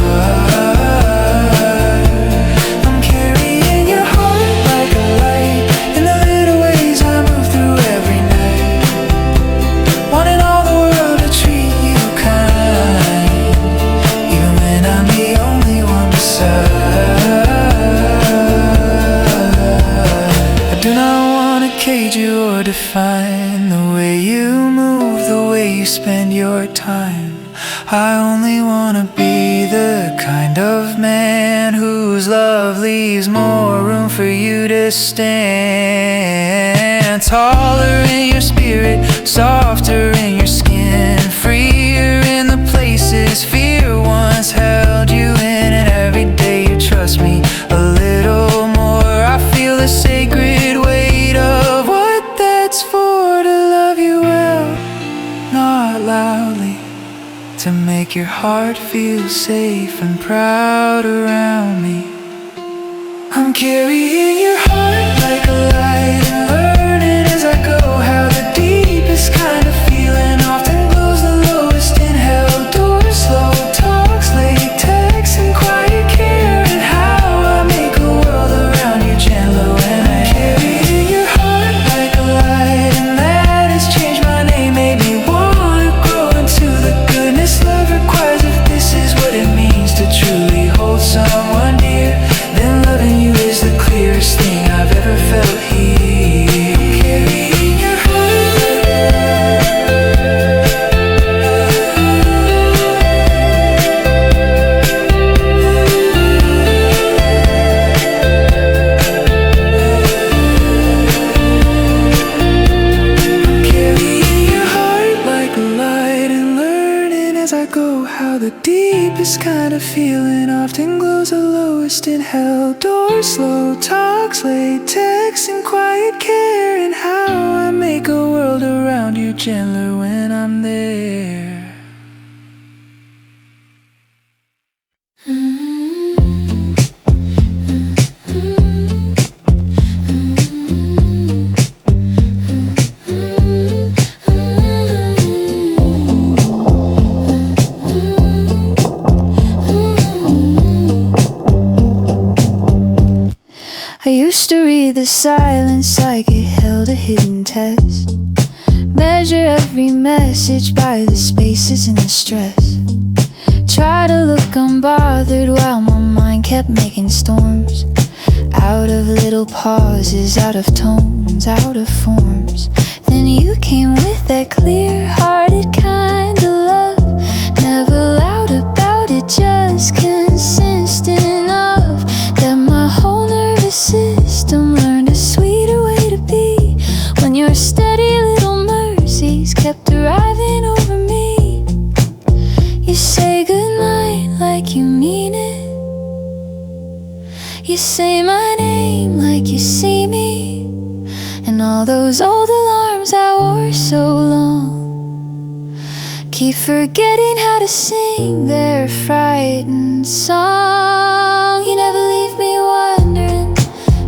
I'm carrying your heart like a light, in the little ways I move through every night. Wanting all the world to treat you kind, even when I'm the only one beside. I do not want to cage you or define the way you move, the way you spend your time. I only wanna be the kind of man whose love leaves more room for you to stand. Taller in your spirit, softer in your skin, freer in the places fear once held you in. And every day you trust me a little more. I feel the sacred weight of what that's for, to love you well, not loudly, to make your heart feel safe and proud around me. I'm carrying your heart like a light, and learning as I go how the deepest kind of feeling often glows the lowest in hell doors. Slow talks, late texts, and quiet care, and how I make a world around you gentler when I carry your heart like a light, and that has changed my name, made me wanna grow into the goodness love requires. If this is what it means to truly hold someone dear, then loving you is the clearest thing I've ever felt here. Carrying your heart like a light, and learning as I go how the deepest kind of feeling often glows the lowest in hell doors. Slow talks, late texts, and quiet care, and how I make a world around you gentler when I'm there. I used to read the silence like it held a hidden test, measure every message by the spaces in the stress. Try to look unbothered while my mind kept making storms out of little pauses, out of tones, out of forms. Then you came with that clear-hearted kind of love, never loud about it, just consistent enough that my whole nervous system learned a sweeter way to be when your steady little mercies kept arriving over me. You say goodnight like you mean it. You say my name like you see me. And all those old alarms I wore so long keep forgetting how to sing their frightened song. You never leave me wondering,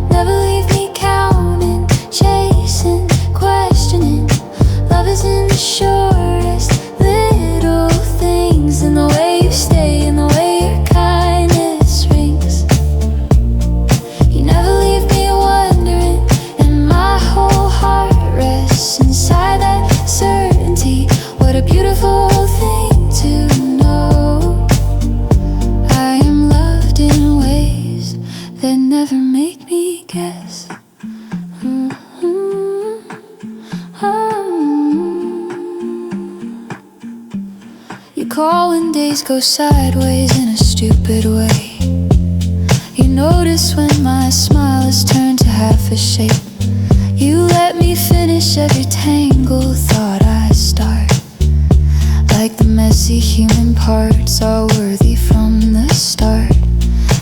never leave me counting, chasing, questioning. Love is in the shortest little things, in the way you stay, in the way your kindness rings. You never leave me wondering, and my whole heart rests inside that certainty. What a beautiful thing to know. I am loved in ways that never make me guess. You call when days go sideways in a stupid way. You notice when my smile is turned to half a shape. You let me finish every tangled thought I start, like the messy human parts are worthy from the start.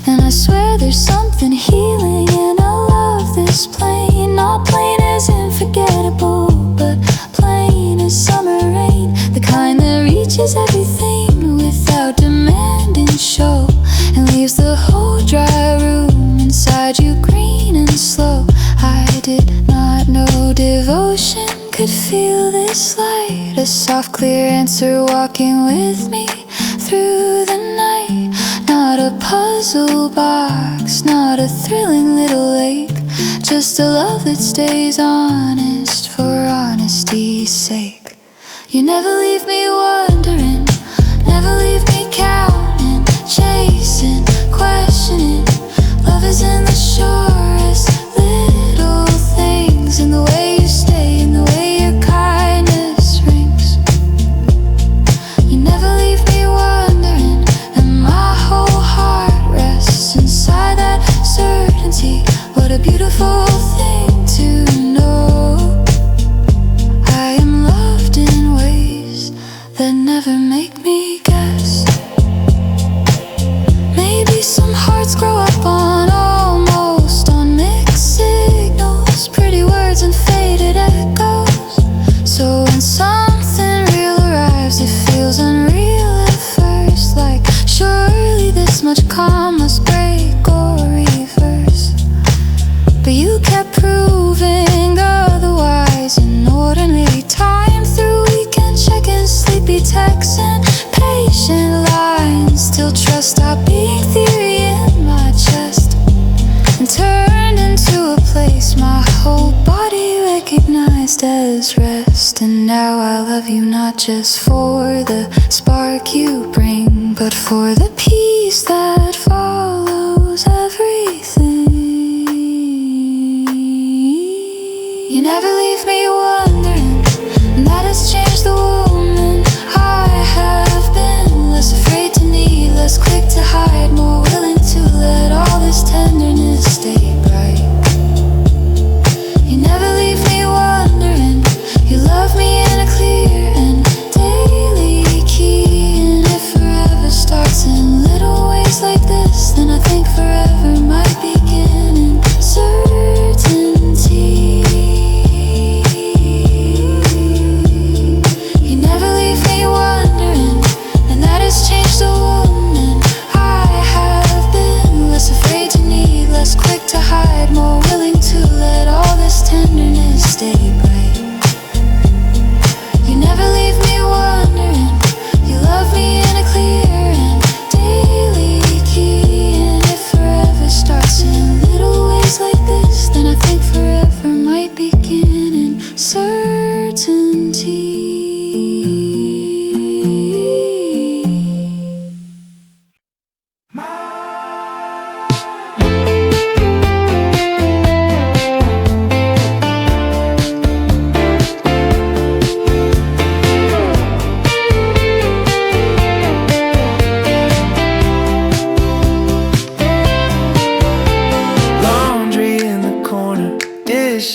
And I swear there's something healing in a love this plain. Not plain as unforgettable, but plain as summer rain, the kind that reaches everything without demanding show, and leaves the whole dry room inside you green and slow. I did not know devotion could feel this light, a soft clear answer walking with me through the night. Not a puzzle box, not a thrilling little ache, just a love that stays honest for honesty's sake. You never leave me wondering, never leave me counting, chasing, questioning. Love is in the shortest little things, in the way you stay, in the way your kindness rings. You never leave me wondering, and my whole heart rests inside that certainty. What a beautiful thing to know. I am loved in ways that never make me guess. Maybe some hearts grow up on almost on mixed signals, pretty words and faded echoes. So when something real arrives, it feels unreal at first, like surely this much calm must break or reverse. But you kept proving otherwise in ordinary time, through weekend check-ins, sleepy texts, and patient lines. Still trust stopped being theory in my chest and turned into a place my whole body recognized as rest. And now I love you not just for the spark you bring, but for the peace that follows everything. You never leave me wondering, and that has changed the woman I have been. Less afraid to need, less quick to hide, more willing to let all this tenderness stay bright. You never leave me wondering, you love me in a clear and daily key. And if forever starts in little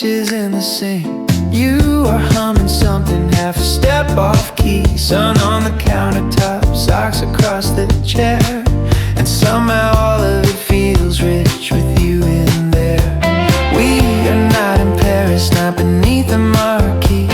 dishes in the sink. You are humming something half a step off key. Sun on the countertop, socks across the chair, and somehow all of it feels rich with you in there. We are not in Paris, not beneath the marquee,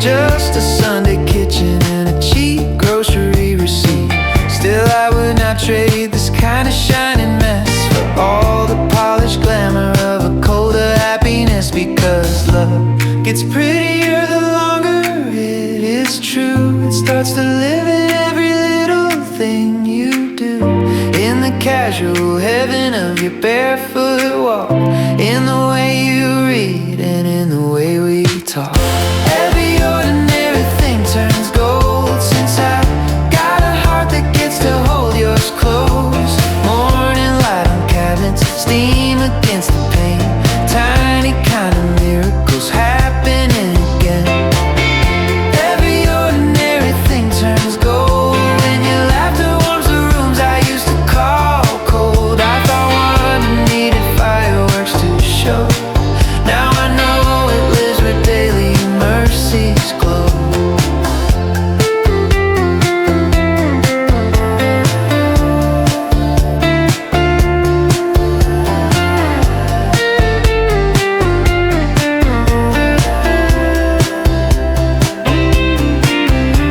just a Sunday kitchen and a cheap grocery receipt. Still I would not trade this kind of shining mess for all the polished glamour of a colder happiness, because love gets prettier the longer it is true. It starts to live in every little thing you do, in the casual heaven of your barefoot walk, in the way you read and in the way we talk. Every ordinary thing turns gold since I got a heart that gets to hold yours close. Morning light on cabinets, steam against the pane, tiny kind of miracles happening again. Every ordinary thing turns gold when your laughter warms the rooms I used to call cold. I thought wonder needed fireworks to show. Now I know it lives where daily mercies glow.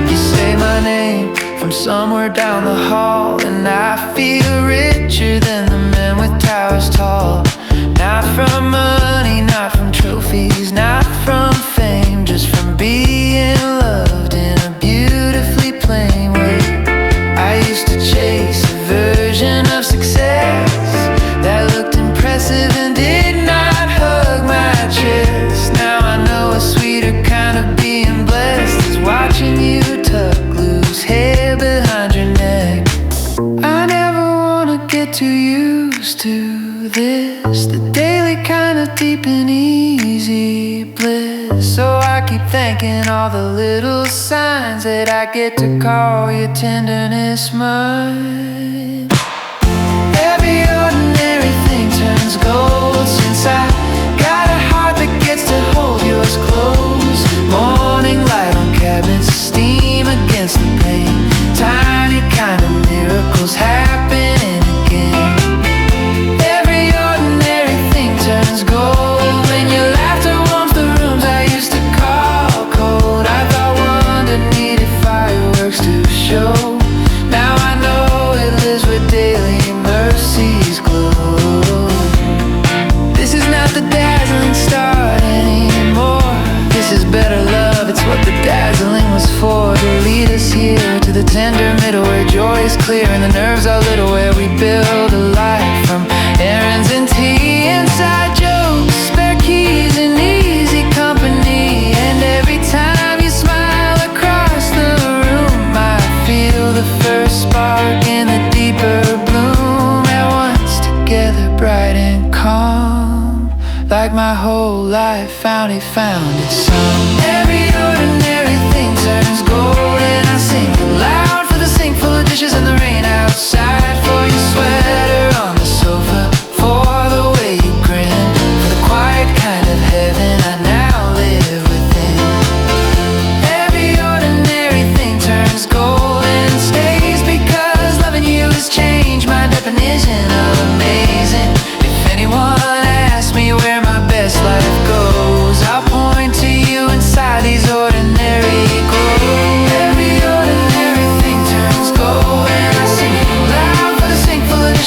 You say my name from somewhere down the hall, and I feel richer than the men with towers tall. Not from money, not from trophies, not from fame, just from being loved in a beautifully plain way. I used to chase a version of success that looked impressive and did not hug my chest. Now I know a sweeter kind of being blessed is watching you tuck loose hair behind your neck. I never wanna get too used to this, the daily kind of deep and easy bliss. So I keep thanking all the little signs that I get to call your tenderness mine. Every ordinary thing turns gold since I got a heart that gets to hold yours close. Morning light on cabinets, steam against the pane, tiny kind of miracles happening again. Every ordinary thing turns gold when your laughter warms the rooms I used to call cold. I thought wonder needed fireworks to show. Now I know it lives where daily mercies glow. This is not the dazzling start anymore. This is better love, it's what the dazzling was for, to lead us here to the tender middle where joy is clear and the nerves are little, where we build a life from errands and tea, inside jokes, spare keys and easy company. And every time you smile across the room, I feel the first spark in the deeper bloom. At once together, bright and calm, like my whole life found its song. Every ordinary thing turns gold, and I sing loud for the sink full of dishes and the rain outside, for your sweater on the sofa, for the way you grin, for the quiet kind of heaven I now live within. Every ordinary thing turns gold and stays, because loving you has changed my definition of amazing. If anyone asks me where my best life goes, I'll point to you inside these ordinary clothes. Every ordinary thing turns gold, and I sing loud for the sink full of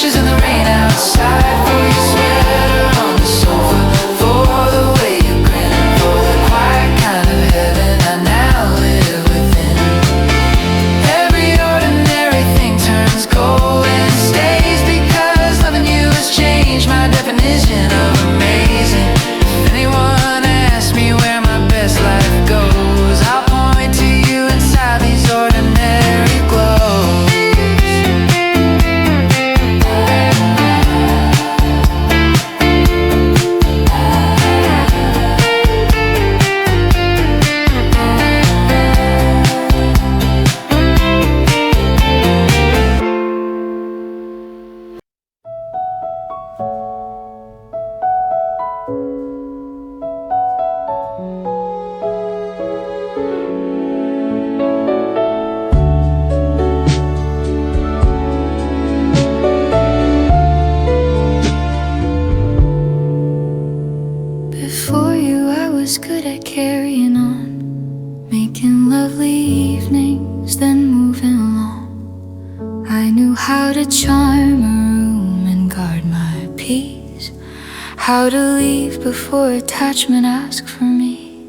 how to leave before attachment asked for me.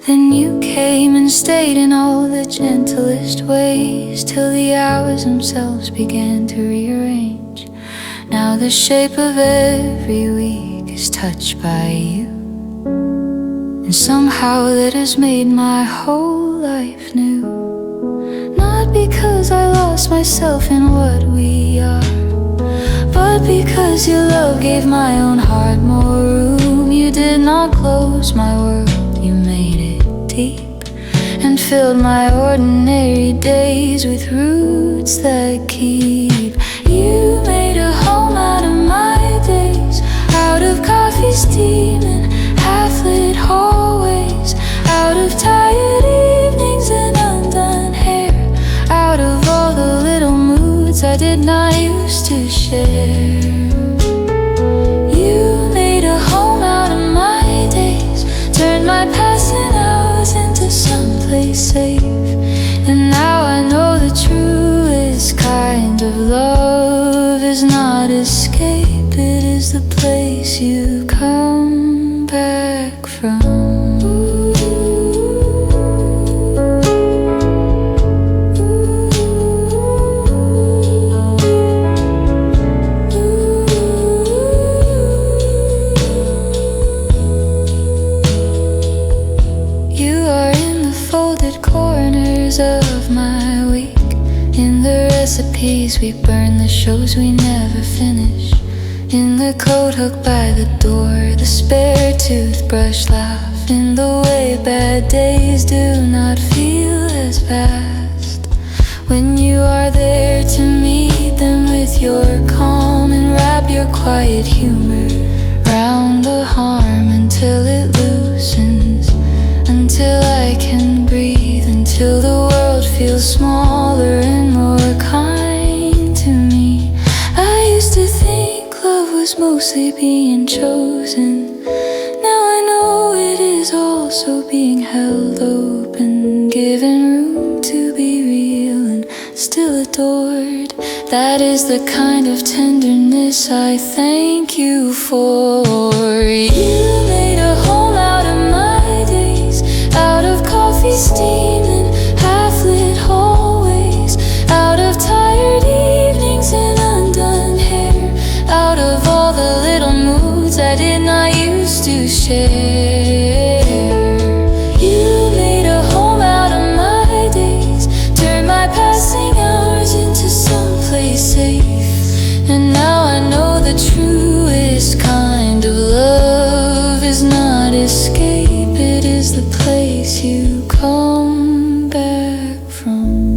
Then you came and stayed in all the gentlest ways, till the hours themselves began to rearrange. Now the shape of every week is touched by you, and somehow that has made my whole life new. Not because I lost myself in what we are, but because your love gave my own heart more room. You did not close my world, you made it deep, and filled my ordinary days with roots that keep. You made a home out of my days, out of coffee steam and half-lit hallways, out of tired evenings and undone hair, out of all the little moods I did not used to share. You made a home out of my days, turned my passing hours into someplace safe. And now I know the truest kind of love is not escape, it is the place you come back from. Of my week, in the recipes we burn, the shows we never finish, in the coat hook by the door, the spare toothbrush laugh, in the way bad days do not feel as fast when you are there to meet them with your calm and wrap your quiet humor round the harm until it loosens, until I can breathe, until the world feels smaller and more kind to me. I used to think love was mostly being chosen. Now I know it is also being held open, given room to be real and still adored. That is the kind of tenderness I thank you for. You made a home out of my days, out of coffee steam and half-lit hallways, out of tired evenings and undone hair, out of all the little moods I did not used to share. You made a home out of my days, turned my passing hours into someplace safe. And now I know the truest kind of love is not escape, it is the place you come back from.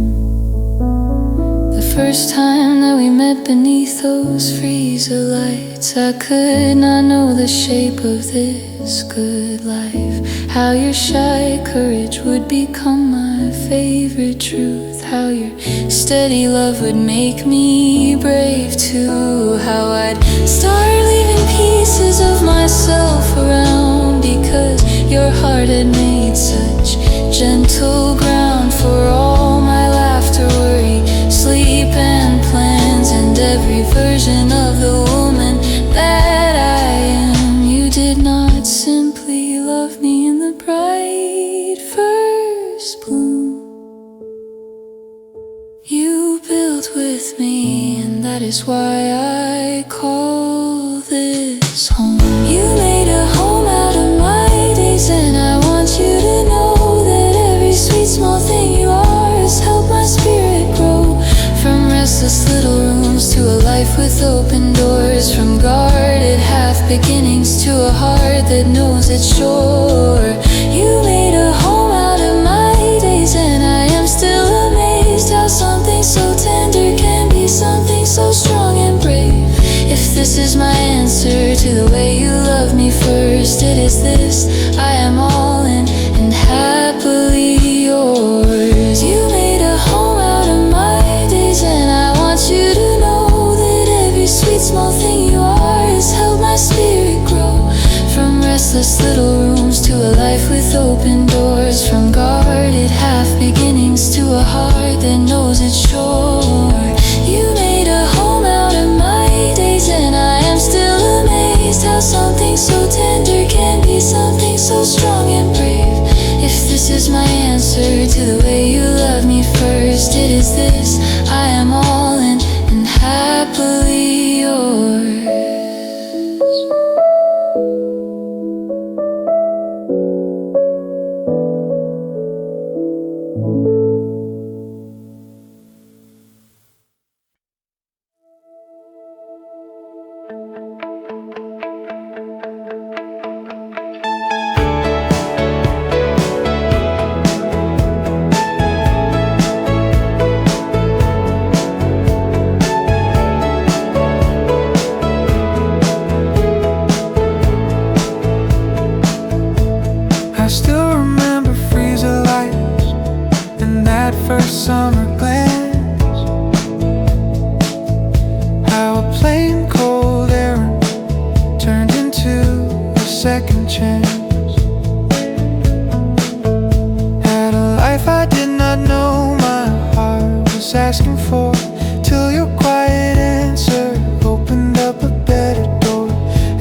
The first time that we met beneath those freezer lights, I could not know the shape of this good life. How your shy courage would become my favorite truth, how your steady love would make me brave too, how I'd start leaving pieces of myself around, because your heart had made such gentle ground for all my laughter, worry, sleep and plans, and every version of the woman that I am. You did not simply love me in the bright first bloom, you built with me, and that is why I call this home. You made a home out of my days, and I want you to know that every sweet small thing you are has helped my spirit grow. From restless little rooms to a life with open doors, from guarded half beginnings to a heart that knows it's sure. You made a home out of my days, and I am still amazed how something so tender can be something so strong and brave. If this is my answer to the way you love me first, it is this: I am all in and happily yours. You made a home out of my days, and I want you to know that every sweet small thing you are has helped my spirit grow. From restless little rooms to a life with open doors, from guarded half beginnings to a heart that knows it's sure. You made a home out of my days, and I am still amazed I still remember freezer lights and that first summer glance. How a plain cold errand turned into a second chance. Had a life I did not know my heart was asking for, till your quiet answer opened up a better door.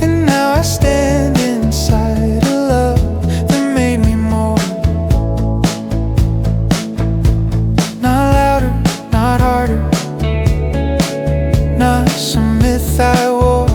And now I stand inside a love that made me more. Not louder, not harder, not some myth I wore.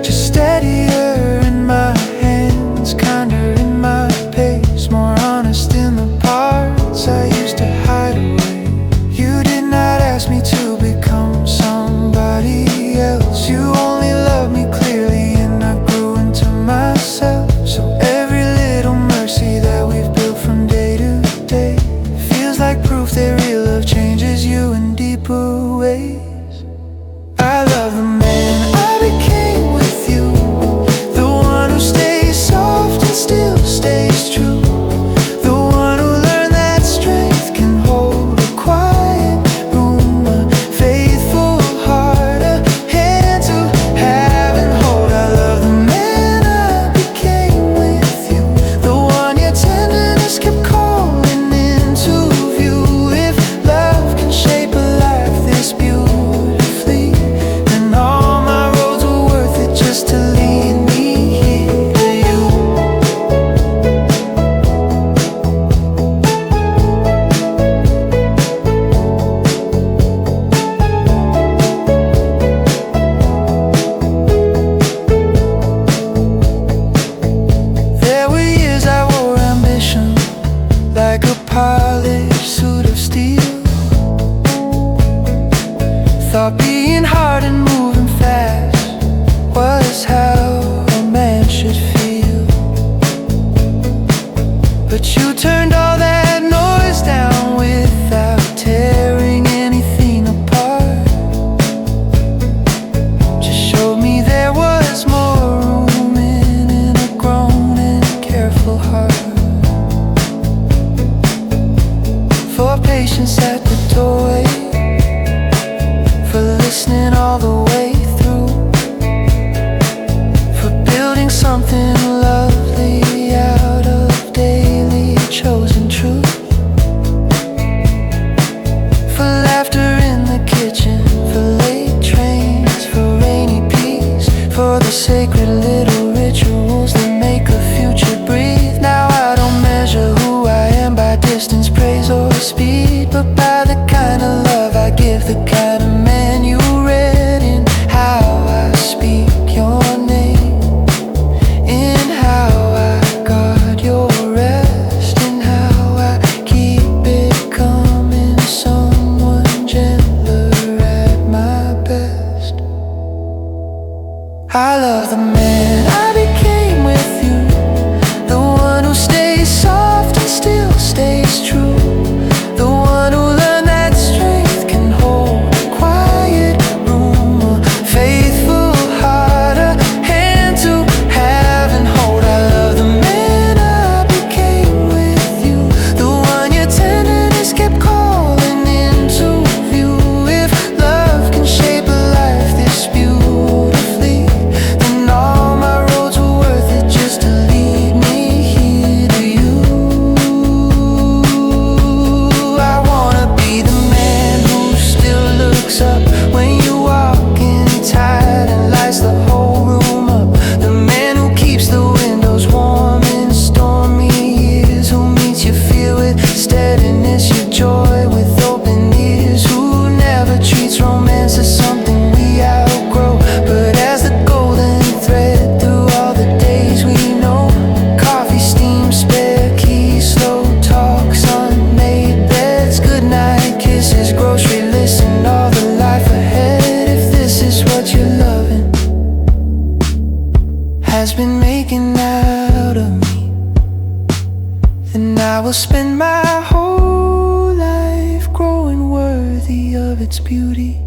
Just steadier in my hands, kinder in my pace, more honest in the parts I used to hide away. You did not ask me to become somebody else. You only loved me clearly and I grew into myself. So every little mercy that we've built from day to day feels like proof that real love changes you in deeper ways. I love the man I became with you, the one who stays soft and still stays true, the one who learned that strength can hold a quiet room, a faithful heart, a hand to have and hold. I love the man I became with you, the one your tenderness kept calling into view. If love can shape a life this beautifully, then all my roads were worth it just to lead me here to you. There were years I wore ambition like a polished suit of steel. Thought being hard and moving fast was how a man should feel. But you turned all that noise down without tearing anything apart. Just showed me there was more room in a grown and careful heart, for patience at the doorway, for listening all the way through, for building something lovely out of daily chosen truth, for laughter in the kitchen, for late trains, for rainy peaks, for the sacred little rituals that make a future breathe. Now I don't measure who I am by distance, praise or speed, but by the kind of love I give, the kind of man you read in how I speak your name, in how I guard your rest, in how I keep becoming someone gentler at my best. I love the man I became with you, the one who stays soft and still stays true, the one who learned that strength can hold a quiet room, a faithful heart, a hand to have and hold. I love the man I became with you, the one your tenderness kept calling into view. If love can shape a life this beautifully, then all my will spend my whole life growing worthy of its beauty.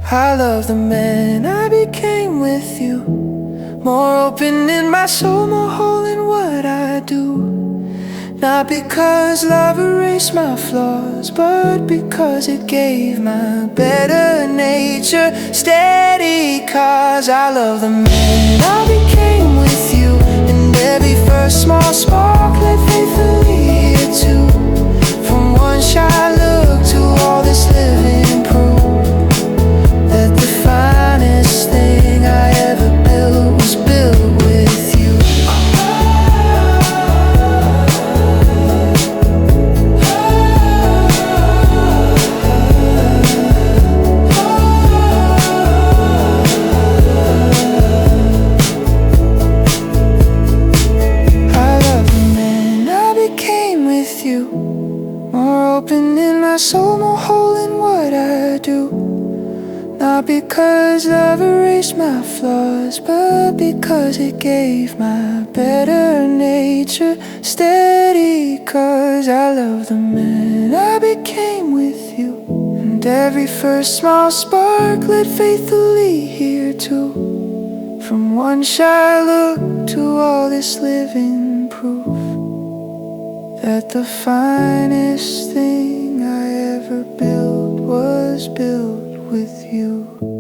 I love the man I became with you, more open in my soul, more whole in what I do. Not because love erased my flaws, but because it gave my better nature steady. Cause I love the man I became with you, and every first small spark lit faithfully here too. From one shy look to all this living proof that the finest thing I ever built was built with you. More open in my soul, more whole in what I do. Not because love erased my flaws, but because it gave my better nature steady. Cause I love the man I became with you, and every first small spark lit faithfully here too. From one shy look to all this living proof that the finest thing I ever built was built with you.